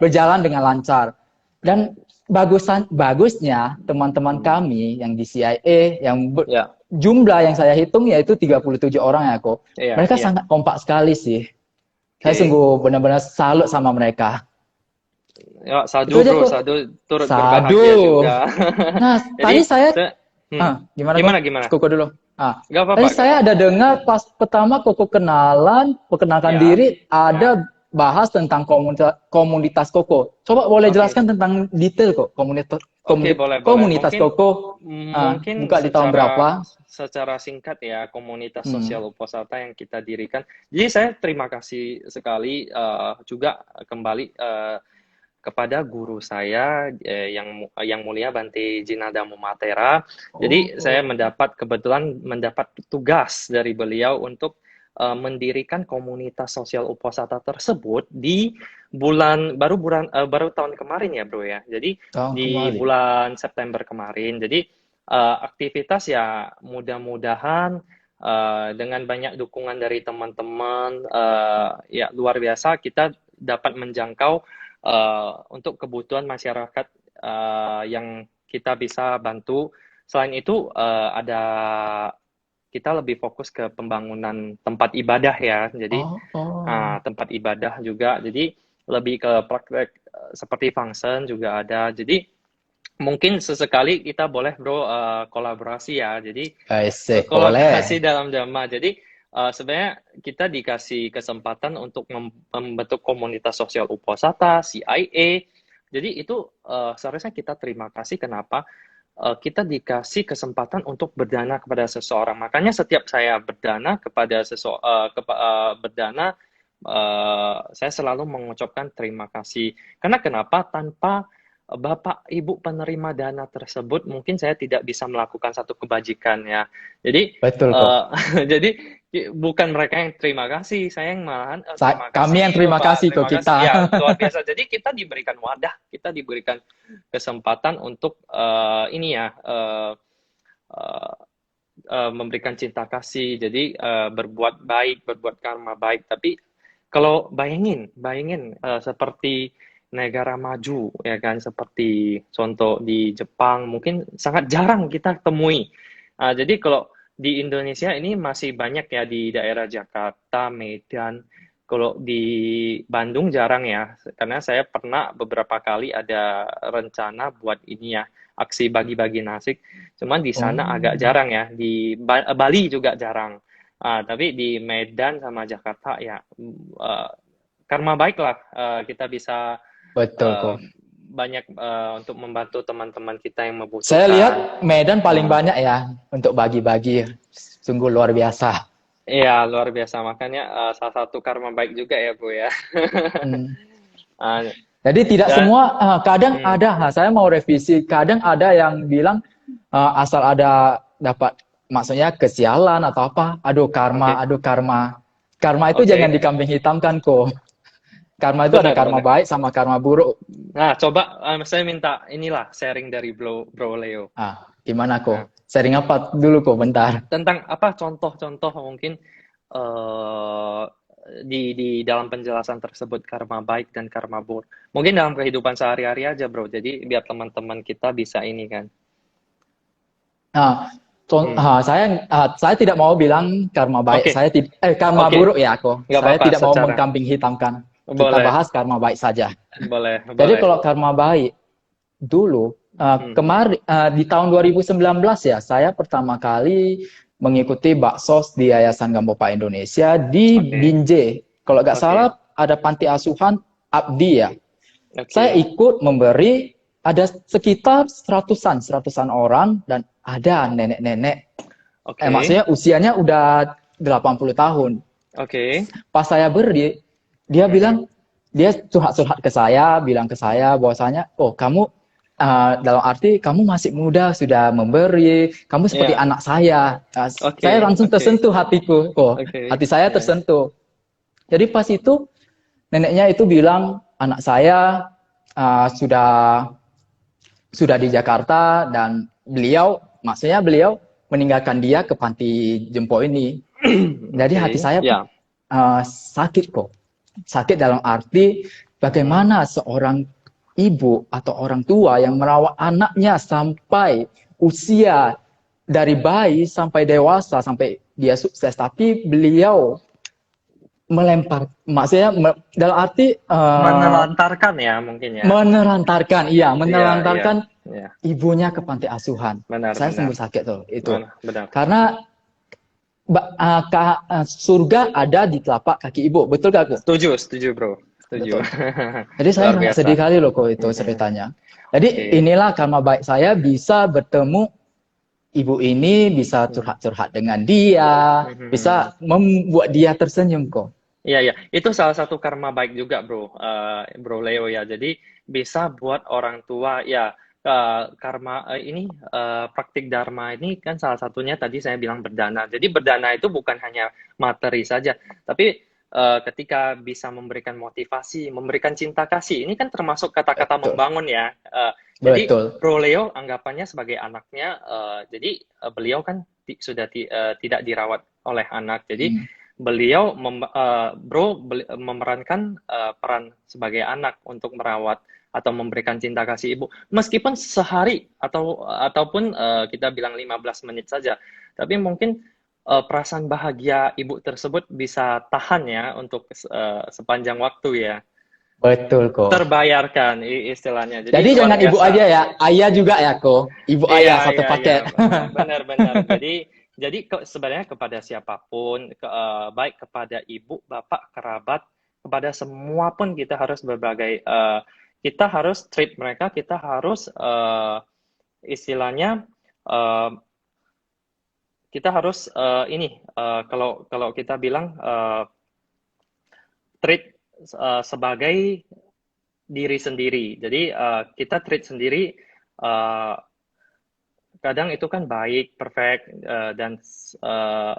Speaker 1: berjalan dengan lancar. Dan bagusnya teman-teman kami yang di CIA yang jumlah yang saya hitung yaitu 37 orang ya kok. Mereka sangat kompak sekali sih. Saya sungguh benar-benar salut sama mereka.
Speaker 2: Ya, Sadu bro, Sadu turut berbahagia juga.
Speaker 1: Nah, tadi saya gimana? Koko dulu. Tadi saya ada dengar pas pertama Koko perkenalkan diri ada bahas tentang komunitas Koko. Coba boleh jelaskan tentang detail kok komunitas Koko.
Speaker 2: Mungkin
Speaker 1: buka di tahun berapa?
Speaker 2: Secara singkat ya, komunitas sosial Uposatha yang kita dirikan. Jadi saya terima kasih sekali juga kembali kepada guru saya yang mulia Bante Jinada Mumatera. Jadi saya kebetulan mendapat tugas dari beliau untuk mendirikan komunitas sosial Uposatha tersebut di baru tahun kemarin ya bro ya. Jadi bulan September kemarin. Jadi aktivitas ya mudah-mudahan dengan banyak dukungan dari teman-teman ya luar biasa kita dapat menjangkau untuk kebutuhan masyarakat yang kita bisa bantu. Selain itu kita lebih fokus ke pembangunan tempat ibadah ya. Jadi tempat ibadah juga. Jadi lebih ke praktek seperti function juga ada. Jadi mungkin sesekali kita boleh bro kolaborasi ya. Jadi kolaborasi dalam jamaah. Jadi sebenarnya kita dikasih kesempatan untuk membentuk komunitas sosial Uposatha, CIA. Jadi itu seharusnya kita terima kasih. Kenapa? Kita dikasih kesempatan untuk berdana kepada seseorang. Makanya setiap saya berdana kepada saya selalu mengucapkan terima kasih. Karena kenapa? Tanpa Bapak Ibu penerima dana tersebut, mungkin saya tidak bisa melakukan satu kebajikan ya. Jadi
Speaker 1: betul kok.
Speaker 2: Jadi bukan mereka yang terima kasih, saya yang malahan
Speaker 1: kami yang terima kasih kok kita.
Speaker 2: Ya, luar biasa. Jadi kita diberikan wadah, kita diberikan kesempatan untuk memberikan cinta kasih. Jadi berbuat baik, berbuat karma baik. Tapi kalau bayangin seperti negara maju ya kan, seperti contoh di Jepang mungkin sangat jarang kita temui. Jadi kalau di Indonesia ini masih banyak ya di daerah Jakarta, Medan. Kalau di Bandung jarang ya, karena saya pernah beberapa kali ada rencana buat ini ya, aksi bagi-bagi nasi. Cuman di sana agak jarang ya, di Bali juga jarang. Tapi di Medan sama Jakarta ya, karma baik lah kita bisa banyak untuk membantu teman-teman kita yang membutuhkan.
Speaker 1: Saya lihat Medan paling banyak ya untuk bagi-bagi, sungguh luar biasa.
Speaker 2: Iya, luar biasa. Makanya salah satu karma baik juga ya, Bu ya.
Speaker 1: Jadi tidak semua, kadang ada, saya mau revisi, kadang ada yang bilang asal ada dapat, maksudnya kesialan atau apa, aduh karma. Karma itu jangan dikambing hitamkan kok. karma itu ada
Speaker 2: Benar,
Speaker 1: karma
Speaker 2: benar.
Speaker 1: baik sama karma buruk.
Speaker 2: Nah, coba saya minta inilah sharing dari Bro Leo.
Speaker 1: Gimana
Speaker 2: Nah,
Speaker 1: kok? Sharing apa dulu kok, bentar.
Speaker 2: tentang apa contoh-contoh mungkin eh di dalam penjelasan tersebut karma baik dan karma buruk. Mungkin dalam kehidupan sehari-hari aja, Bro. Jadi biar teman-teman kita bisa ini kan.
Speaker 1: Nah,
Speaker 2: Hmm.
Speaker 1: saya tidak mau bilang karma baik,
Speaker 2: Oke,
Speaker 1: karma
Speaker 2: oke.
Speaker 1: buruk ya aku.
Speaker 2: Nggak
Speaker 1: Saya
Speaker 2: apa-apa
Speaker 1: tidak mau
Speaker 2: secara.
Speaker 1: mengkambing hitamkan. Kita
Speaker 2: Boleh,
Speaker 1: bahas karma baik saja.
Speaker 2: boleh,
Speaker 1: Jadi
Speaker 2: boleh.
Speaker 1: kalau karma baik dulu
Speaker 2: Hmm.
Speaker 1: kemarin di tahun 2019 ya, saya pertama kali mengikuti baksos di Yayasan Gampopa Indonesia di
Speaker 2: Oke,
Speaker 1: Binjai. Kalau nggak
Speaker 2: oke,
Speaker 1: salah ada panti asuhan Abdi ya. Saya
Speaker 2: oke,
Speaker 1: ikut memberi, ada sekitar seratusan orang dan ada nenek-nenek.
Speaker 2: oke,
Speaker 1: Maksudnya usianya udah 80 tahun.
Speaker 2: oke.
Speaker 1: Pas saya beri, dia
Speaker 2: Mhm.
Speaker 1: bilang, dia curhat-curhat ke saya, bilang ke saya bahwasanya, oh kamu dalam arti kamu masih muda sudah memberi, kamu seperti
Speaker 2: Ya,
Speaker 1: anak saya.
Speaker 2: oke,
Speaker 1: Saya langsung
Speaker 2: oke,
Speaker 1: tersentuh hatiku, oh
Speaker 2: oke.
Speaker 1: hati saya
Speaker 2: Ya,
Speaker 1: tersentuh. Jadi pas itu neneknya itu bilang anak saya sudah di Jakarta dan maksudnya beliau meninggalkan dia ke panti jompo ini. Jadi hati
Speaker 2: oke.
Speaker 1: saya
Speaker 2: Ya,
Speaker 1: sakit kok. Sakit dalam arti
Speaker 2: mhm.
Speaker 1: bagaimana seorang ibu atau orang tua yang merawat anaknya sampai usia dari bayi sampai dewasa sampai dia sukses, tapi beliau maksudnya dalam arti
Speaker 2: Menelantarkan ya mungkin ya. Iya, iya,
Speaker 1: menelantarkan
Speaker 2: iya.
Speaker 1: ibunya ke panti asuhan.
Speaker 2: Benar,
Speaker 1: Saya
Speaker 2: benar.
Speaker 1: sungguh sakit tuh itu.
Speaker 2: Benar, benar.
Speaker 1: Karena surga ada di telapak kaki ibu, betul gak aku?
Speaker 2: Setuju, setuju, Bro. Setuju.
Speaker 1: Betul. Jadi saya
Speaker 2: Luar
Speaker 1: sangat
Speaker 2: biasa.
Speaker 1: sedih kali loh kok itu
Speaker 2: Mhm.
Speaker 1: ceritanya. Jadi
Speaker 2: Oke.
Speaker 1: inilah karma baik saya bisa bertemu ibu ini, bisa
Speaker 2: Hmm.
Speaker 1: curhat-curhat dengan dia,
Speaker 2: Mhm.
Speaker 1: bisa membuat dia tersenyum kok.
Speaker 2: Iya, iya. Itu salah satu karma baik juga, Bro. Bro Leo ya. Jadi bisa buat orang tua ya karma ini praktik dharma ini kan salah satunya tadi saya bilang berdana. Jadi berdana itu bukan hanya materi saja, tapi ketika bisa memberikan motivasi, memberikan cinta kasih, ini kan termasuk kata-kata
Speaker 1: Betul.
Speaker 2: membangun ya. Jadi
Speaker 1: Betul.
Speaker 2: Bro Leo anggapannya sebagai anaknya, jadi beliau kan sudah tidak dirawat oleh anak, jadi
Speaker 1: Hmm.
Speaker 2: beliau memerankan peran sebagai anak untuk merawat atau memberikan cinta kasih ibu meskipun sehari ataupun kita bilang 15 menit saja, tapi mungkin perasaan bahagia ibu tersebut bisa tahan ya untuk sepanjang waktu ya,
Speaker 1: Betul kok.
Speaker 2: terbayarkan istilahnya, jadi
Speaker 1: Jadi
Speaker 2: luar
Speaker 1: jangan ibu
Speaker 2: biasa.
Speaker 1: aja ya, ayah juga ya kok. Ibu
Speaker 2: Iya,
Speaker 1: ayah satu
Speaker 2: iya, iya,
Speaker 1: paket.
Speaker 2: benar-benar. Jadi sebenarnya kepada siapapun, baik kepada ibu, bapak, kerabat, kepada semua pun kita harus kita harus treat mereka, kita harus istilahnya eh, kita harus kalau kalau kita bilang treat sebagai diri sendiri. Jadi kita treat sendiri. eh, Kadang itu kan baik, perfect, dan uh,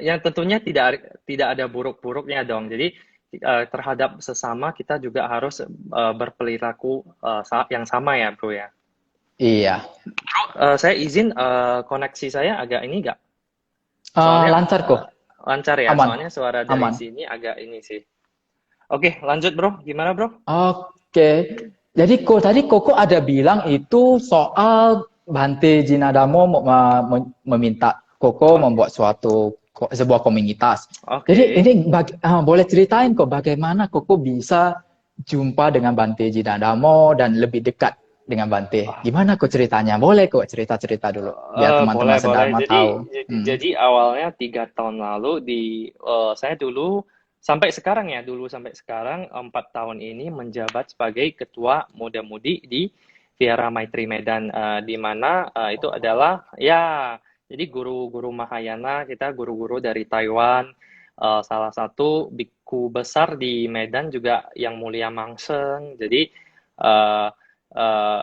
Speaker 2: yang tentunya tidak ada buruk-buruknya dong. Jadi terhadap sesama kita juga harus berperilaku yang sama ya, Bro ya.
Speaker 1: Iya.
Speaker 2: Saya izin koneksi saya agak ini nggak? Soalnya
Speaker 1: Lancar kok.
Speaker 2: lancar ya.
Speaker 1: Aman.
Speaker 2: Soalnya suara dari
Speaker 1: Aman.
Speaker 2: sini agak ini sih. Oke, lanjut Bro. Gimana Bro?
Speaker 1: Oke. Jadi tadi Koko ada bilang itu soal Bante Jinadamo meminta Koko
Speaker 2: Oke,
Speaker 1: membuat sebuah komunitas. Jadi
Speaker 2: oke.
Speaker 1: ini boleh ceritain kok bagaimana Koko bisa jumpa dengan Bante Jinadamo dan lebih dekat dengan Bante. Gimana kok ceritanya? Boleh kok cerita-cerita dulu biar teman-teman
Speaker 2: Boleh, boleh.
Speaker 1: sedharma tahu. Hmm.
Speaker 2: Jadi awalnya 3 tahun lalu saya dulu sampai sekarang ya, dulu sampai sekarang 4 tahun ini menjabat sebagai ketua muda-mudi di Vihara Maitri Medan, di mana itu adalah ya, jadi guru-guru Mahayana kita guru-guru dari Taiwan, salah satu biku besar di Medan juga yang mulia Mangseng. Jadi eh,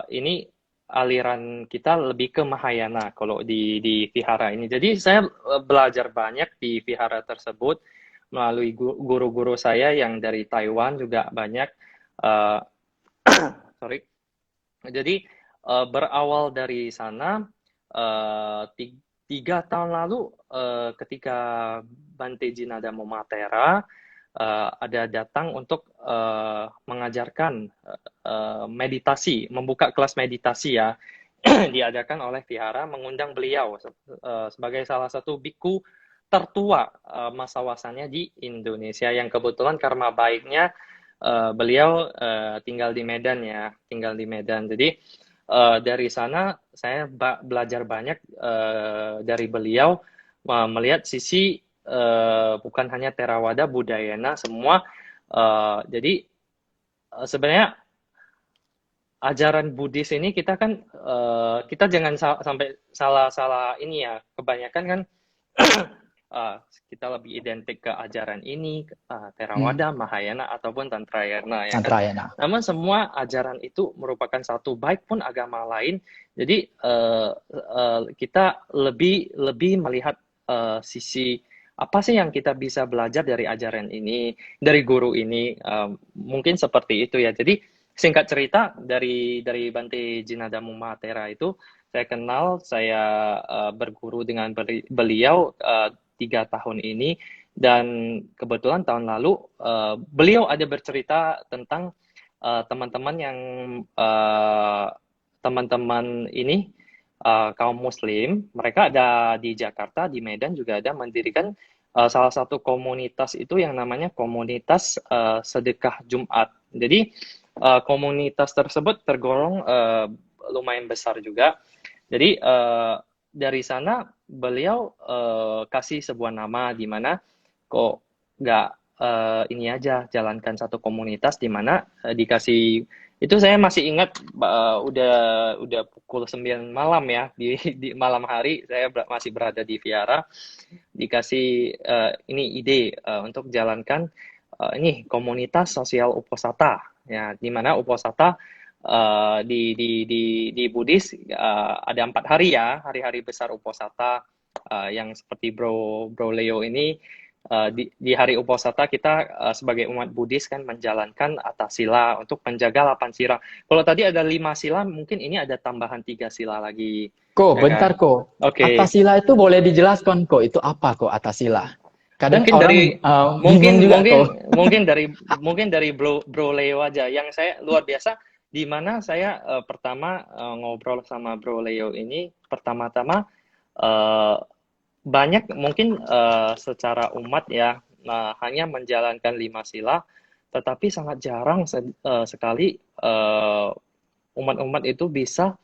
Speaker 2: ini aliran kita lebih ke Mahayana kalau di vihara ini. Jadi saya belajar banyak di vihara tersebut, melalui guru-guru saya yang dari Taiwan juga banyak. Uh, sorry. Jadi berawal dari sana, 3 tahun lalu ketika Bante Jinada Mumatera ada datang untuk mengajarkan meditasi, membuka kelas meditasi ya, diadakan oleh Vihara, mengundang beliau sebagai salah satu biku tertua masa wasannya di Indonesia, yang kebetulan karena baiknya beliau tinggal di Medan ya, tinggal di Medan. Jadi dari sana saya belajar banyak dari beliau, melihat sisi bukan hanya Theravada, Budayana semua. Jadi sebenarnya ajaran Buddhis ini kita kan kita jangan sampai salah ini ya, kebanyakan kan kita lebih identik ke ajaran ini, Theravada, Mahayana ataupun Tantrayana ya kan.
Speaker 1: Tantrayana.
Speaker 2: Namun semua ajaran itu merupakan satu, baik pun agama lain. Jadi kita lebih melihat sisi apa sih yang kita bisa belajar dari ajaran ini, dari guru ini, mungkin seperti itu ya. Jadi singkat cerita, dari Bante Jinada Mumatera itu saya kenal, saya berguru dengan beliau 3 tahun ini, dan kebetulan tahun lalu beliau ada bercerita tentang teman-teman yang teman-teman ini kaum Muslim, mereka ada di Jakarta, di Medan juga ada mendirikan salah satu komunitas itu yang namanya komunitas sedekah Jumat. Jadi komunitas tersebut tergolong lumayan besar juga. Jadi dari sana beliau kasih sebuah nama, di mana kok nggak ini aja jalankan satu komunitas, di mana dikasih, itu saya masih ingat udah pukul 9 malam ya, di malam hari saya masih berada di Vihara, dikasih ini ide untuk jalankan ini komunitas sosial Uposatha ya, di mana Uposatha di Buddhis ada 4 hari ya, hari-hari besar Uposatha, yang seperti Bro Leo ini, di hari Uposatha kita sebagai umat Buddhis kan menjalankan atasila untuk menjaga 8 sila. Kalau tadi ada 5 sila, mungkin ini ada tambahan 3 sila lagi.
Speaker 1: Kok,
Speaker 2: Ya
Speaker 1: bentar
Speaker 2: kan?
Speaker 1: kok.
Speaker 2: Oke.
Speaker 1: Atasila itu boleh dijelaskan kok, itu apa kok atasila? Kadang
Speaker 2: Mungkin
Speaker 1: orang bingung juga kok.
Speaker 2: mungkin dari Bro Leo aja, yang saya luar biasa, di mana saya pertama ngobrol sama Bro Leo ini, pertama-tama banyak mungkin secara umat ya, hanya menjalankan 5 sila, tetapi sangat jarang sekali umat-umat itu bisa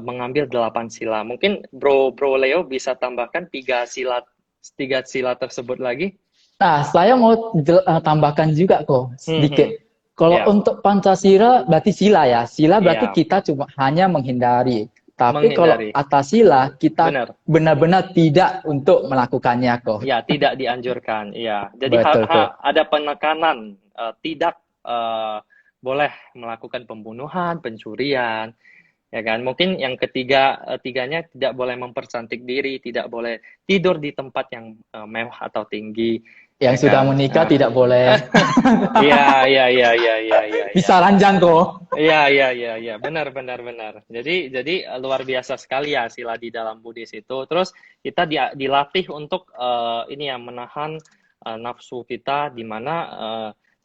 Speaker 2: mengambil 8 sila. Mungkin Bro Leo bisa tambahkan 3 sila tersebut lagi.
Speaker 1: Nah, saya mau tambahkan juga kok sedikit. Kalau
Speaker 2: Ya.
Speaker 1: untuk Pancasila berarti sila ya. Sila berarti
Speaker 2: Ya.
Speaker 1: kita cuma hanya menghindari. Tapi kalau
Speaker 2: Menghindari.
Speaker 1: atasila kita
Speaker 2: Benar.
Speaker 1: benar-benar tidak untuk melakukannya kok.
Speaker 2: Ya, tidak dianjurkan. Ya. Jadi
Speaker 1: Betul,
Speaker 2: ada penekanan, tidak boleh melakukan pembunuhan, pencurian, ya kan? Mungkin yang tiganya tidak boleh mempercantik diri, tidak boleh tidur di tempat yang mewah atau tinggi.
Speaker 1: Yang sudah menikah tidak boleh.
Speaker 2: Iya.
Speaker 1: Bisa ranjang kok.
Speaker 2: Iya, benar. Jadi luar biasa sekali ya sila di dalam Buddhis itu. Terus kita dilatih untuk ini ya, menahan nafsu kita, di mana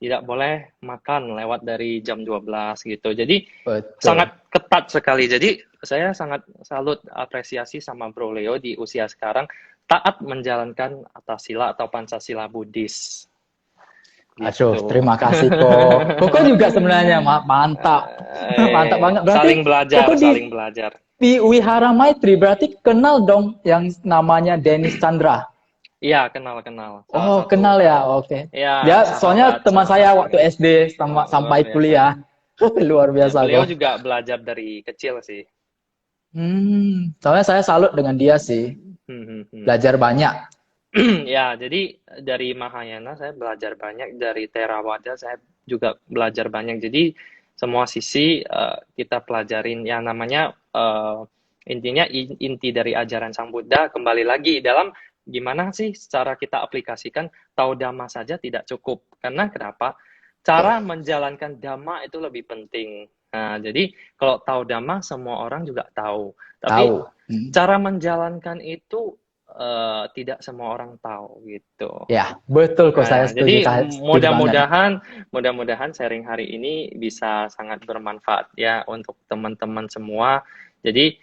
Speaker 2: tidak boleh makan lewat dari jam 12 gitu. Jadi
Speaker 1: Betul.
Speaker 2: sangat ketat sekali. Jadi saya sangat salut, apresiasi sama Bro Leo di usia sekarang taat menjalankan atasila atau Pancasila Buddhis.
Speaker 1: Gitu. Aduh, terima kasih kok. Koko juga sebenarnya mantap. Mantap banget. Berarti
Speaker 2: saling belajar.
Speaker 1: Di Wihara Maitri berarti kenal dong yang namanya Dennis Chandra.
Speaker 2: Iya, kenal.
Speaker 1: Oh, kenal ya. Oke.
Speaker 2: Ya,
Speaker 1: Dia soalnya teman saya waktu SD sampai kuliah. Luar biasa
Speaker 2: beliau
Speaker 1: kok.
Speaker 2: juga belajar dari kecil sih.
Speaker 1: Soalnya saya salut dengan dia sih. Belajar banyak.
Speaker 2: Ya, jadi dari Mahayana saya belajar banyak, dari Theravada saya juga belajar banyak. Jadi semua sisi kita pelajarin, yang namanya intinya inti dari ajaran Sang Buddha kembali lagi dalam gimana sih cara kita aplikasikan? Tahu Dhamma saja tidak cukup. Karena kenapa? Cara menjalankan Dhamma itu lebih penting. Nah, jadi kalau tahu Dhamma semua orang juga tahu. Tapi
Speaker 1: Tahu.
Speaker 2: cara menjalankan itu tidak semua orang tahu gitu.
Speaker 1: Ya, betul kok, saya
Speaker 2: Nah,
Speaker 1: setuju,
Speaker 2: jadi
Speaker 1: setuju banget.
Speaker 2: mudah-mudahan sharing hari ini bisa sangat bermanfaat ya untuk teman-teman semua. Jadi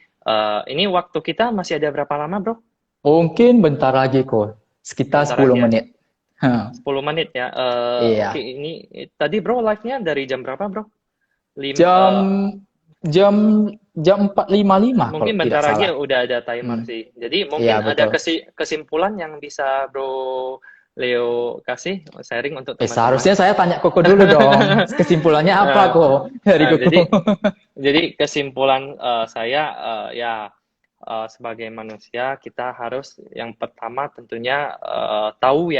Speaker 2: ini waktu kita masih ada berapa lama, Bro?
Speaker 1: Mungkin bentar lagi kok, sekitar
Speaker 2: Bentar
Speaker 1: 10
Speaker 2: lagi ya.
Speaker 1: menit.
Speaker 2: 10 menit ya. Oke,
Speaker 1: Iya.
Speaker 2: ini tadi Bro live-nya dari jam berapa, Bro?
Speaker 1: Jam jam jam 4.55 kalau
Speaker 2: Mungkin bentar
Speaker 1: tidak
Speaker 2: lagi
Speaker 1: salah.
Speaker 2: udah ada timer
Speaker 1: Hmm.
Speaker 2: sih. Jadi
Speaker 1: Iya,
Speaker 2: mungkin ada
Speaker 1: betul.
Speaker 2: kesimpulan yang bisa Bro Leo kasih sharing untuk teman-teman.
Speaker 1: Seharusnya saya tanya Koko dulu dong. Kesimpulannya apa
Speaker 2: Eh,
Speaker 1: kok dari
Speaker 2: jadi
Speaker 1: Koko?
Speaker 2: kesimpulan saya ya sebagai manusia kita harus yang pertama tentunya tahu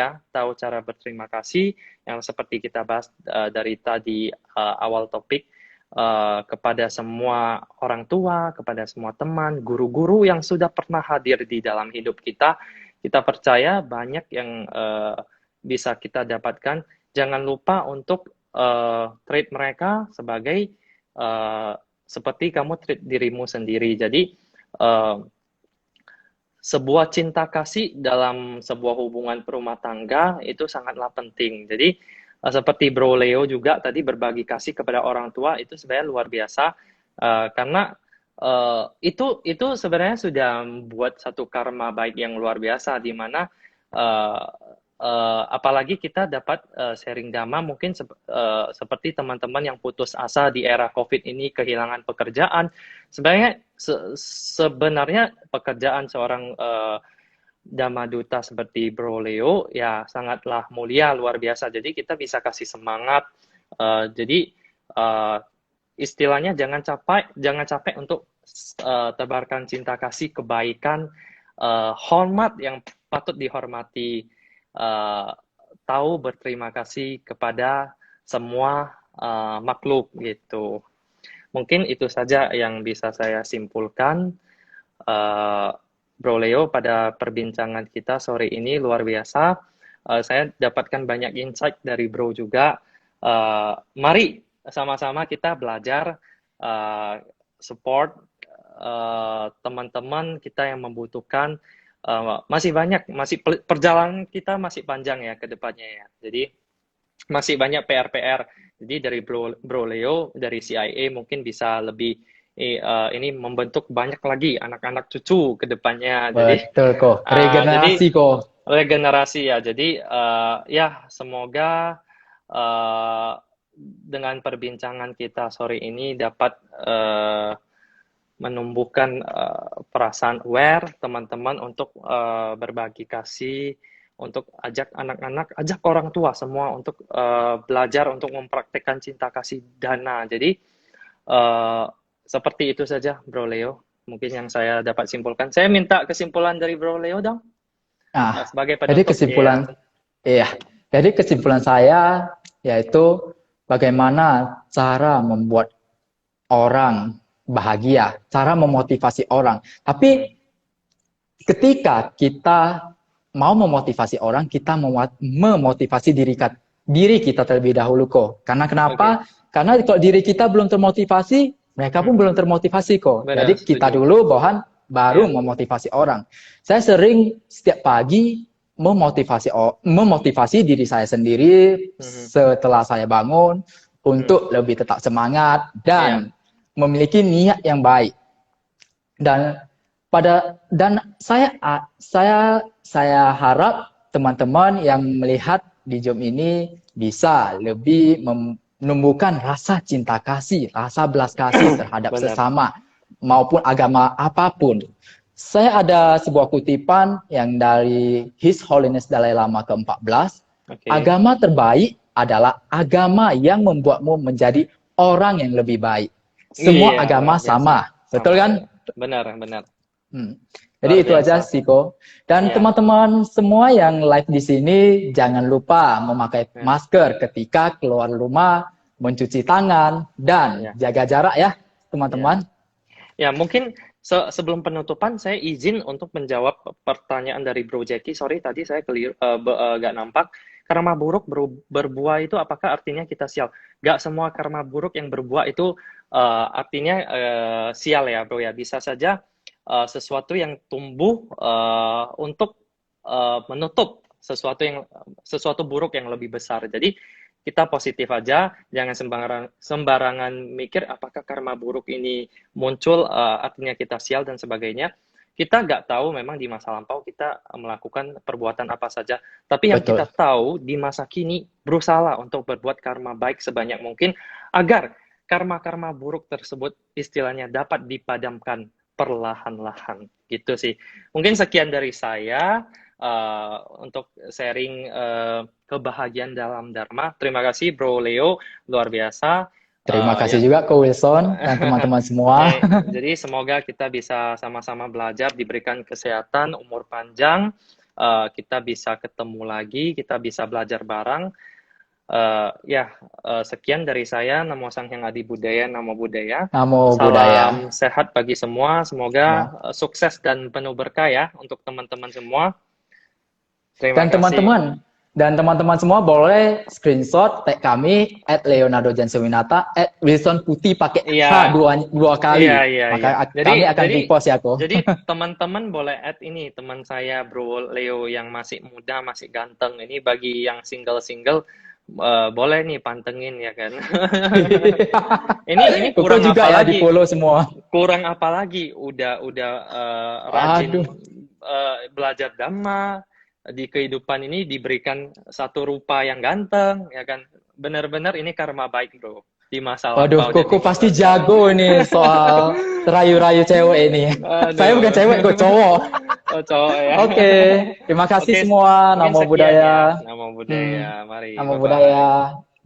Speaker 2: cara berterima kasih yang seperti kita bahas dari tadi awal topik kepada semua orang tua, kepada semua teman, guru-guru yang sudah pernah hadir di dalam hidup kita. Kita percaya banyak yang bisa kita dapatkan. Jangan lupa untuk treat mereka sebagai seperti kamu treat dirimu sendiri. Jadi sebuah cinta kasih dalam sebuah hubungan berumah tangga itu sangatlah penting. Jadi seperti Bro Leo juga tadi berbagi kasih kepada orang tua itu sebenarnya luar biasa karena itu sebenarnya sudah membuat satu karma baik yang luar biasa di mana uh, apalagi kita dapat sharing dhamma mungkin seperti teman-teman yang putus asa di era COVID ini kehilangan pekerjaan. Sebenarnya pekerjaan seorang Dhamma Duta seperti Bro Leo ya sangatlah mulia, luar biasa. Jadi kita bisa kasih semangat. Jadi istilahnya jangan capek untuk tebarkan cinta kasih, kebaikan, hormat yang patut dihormati, tahu berterima kasih kepada semua makhluk gitu. Mungkin itu saja yang bisa saya simpulkan. Bro Leo, pada perbincangan kita sore ini luar biasa. Saya dapatkan banyak insight dari Bro juga. Mari sama-sama kita belajar support teman-teman kita yang membutuhkan. Masih banyak, perjalanan kita masih panjang ya ke depannya ya. Jadi masih banyak PR-PR. Jadi dari Bro Leo, dari CIA mungkin bisa lebih ini membentuk banyak lagi anak-anak cucu ke depannya.
Speaker 1: Betul kok.
Speaker 2: Jadi
Speaker 1: Regenerasi kok.
Speaker 2: regenerasi ya. Jadi ya semoga dengan perbincangan kita sore ini dapat menumbuhkan perasaan aware teman-teman untuk berbagi kasih, untuk ajak anak-anak, ajak orang tua semua untuk belajar untuk mempraktekkan cinta kasih dana. Jadi seperti itu saja, Bro Leo. Mungkin yang saya dapat simpulkan. Saya minta kesimpulan dari Bro Leo dong. Sebagai
Speaker 1: Jadi
Speaker 2: penutup.
Speaker 1: kesimpulan, iya. Jadi kesimpulan saya yaitu bagaimana cara membuat orang bahagia, cara memotivasi orang. Tapi ketika kita mau memotivasi orang, kita memotivasi diri kita terlebih dahulu kok. Karena kenapa? Karena kalau diri kita belum termotivasi, mereka pun belum termotivasi kok.
Speaker 2: Benar,
Speaker 1: jadi kita
Speaker 2: setuju.
Speaker 1: dulu baru memotivasi orang. Saya sering setiap pagi memotivasi diri saya sendiri setelah saya bangun untuk lebih tetap semangat dan memiliki niat yang baik. Dan saya harap teman-teman yang melihat di Zoom ini bisa lebih menumbuhkan rasa cinta kasih, rasa belas kasih terhadap sesama maupun agama apapun. Saya ada sebuah kutipan yang dari His Holiness Dalai Lama ke-14. Agama terbaik adalah agama yang membuatmu menjadi orang yang lebih baik. Semua agama sama. Betul kan?
Speaker 2: Benar.
Speaker 1: Jadi itu aja Siko. Dan teman-teman semua yang live di sini jangan lupa memakai masker ketika keluar rumah, mencuci tangan dan jaga jarak ya, teman-teman.
Speaker 2: Ya, mungkin sebelum penutupan, saya izin untuk menjawab pertanyaan dari Bro Jackie. Sorry, tadi saya keliru, gak nampak. Karma buruk berbuah itu apakah artinya kita sial? Gak semua karma buruk yang berbuah itu artinya sial ya, Bro ya. Bisa saja sesuatu yang tumbuh untuk menutup sesuatu buruk yang lebih besar. Jadi kita positif aja, jangan sembarangan mikir apakah karma buruk ini muncul artinya kita sial dan sebagainya. Kita nggak tahu memang di masa lampau kita melakukan perbuatan apa saja, tapi yang
Speaker 1: Betul.
Speaker 2: kita tahu di masa kini berusaha untuk berbuat karma baik sebanyak mungkin agar karma-karma buruk tersebut istilahnya dapat dipadamkan perlahan-lahan gitu sih. Mungkin sekian dari saya untuk sharing kebahagiaan dalam Dharma. Terima kasih Bro Leo, luar biasa.
Speaker 1: Terima kasih
Speaker 2: Ya.
Speaker 1: juga ke Wilson dan teman-teman semua.
Speaker 2: Jadi semoga kita bisa sama-sama belajar, diberikan kesehatan, umur panjang, kita bisa ketemu lagi, kita bisa belajar bareng. Sekian dari saya. Namo Sang Hyang Adi Budaya, Namo Buddhaya.
Speaker 1: Namo
Speaker 2: Salam
Speaker 1: Buddhaya.
Speaker 2: sehat bagi semua. Semoga sukses dan penuh berkah ya untuk teman-teman semua. Terima kasih.
Speaker 1: Dan teman-teman semua boleh screenshot tag kami @leonardo_jansewinata @wilson putih pakai H dua kali. Maka kami akan repost ya kok.
Speaker 2: Jadi teman-teman boleh add ini teman saya Bro Leo yang masih muda, masih ganteng. Ini bagi yang single-single boleh nih pantengin ya kan. ini kurang
Speaker 1: juga
Speaker 2: apa
Speaker 1: ya
Speaker 2: lagi?
Speaker 1: Di follow semua.
Speaker 2: Kurang apa lagi? Udah rajin belajar Dhamma. Di kehidupan ini diberikan satu rupa yang ganteng, ya kan? Benar-benar ini karma baik, Bro. Di masa lampau.
Speaker 1: Waduh, Koko pasti jago nih soal rayu-rayu cewek ini. Saya bukan cewek, kok cowok.
Speaker 2: Oh, cowok ya.
Speaker 1: Oke, terima kasih semua. Namo Buddhaya.
Speaker 2: Ya. Namo Buddhaya. Mari.
Speaker 1: Namo Buddhaya.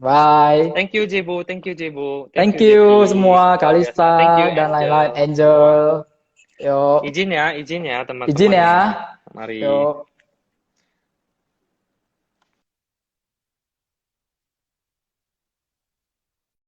Speaker 1: Bye.
Speaker 2: Thank you, Jebu. Thank you, Jebu.
Speaker 1: Thank you semua, Kalista dan lain-lain, Angel. Yo.
Speaker 2: Izin ya teman-teman.
Speaker 1: Izin ya.
Speaker 2: Mari.
Speaker 1: Yo.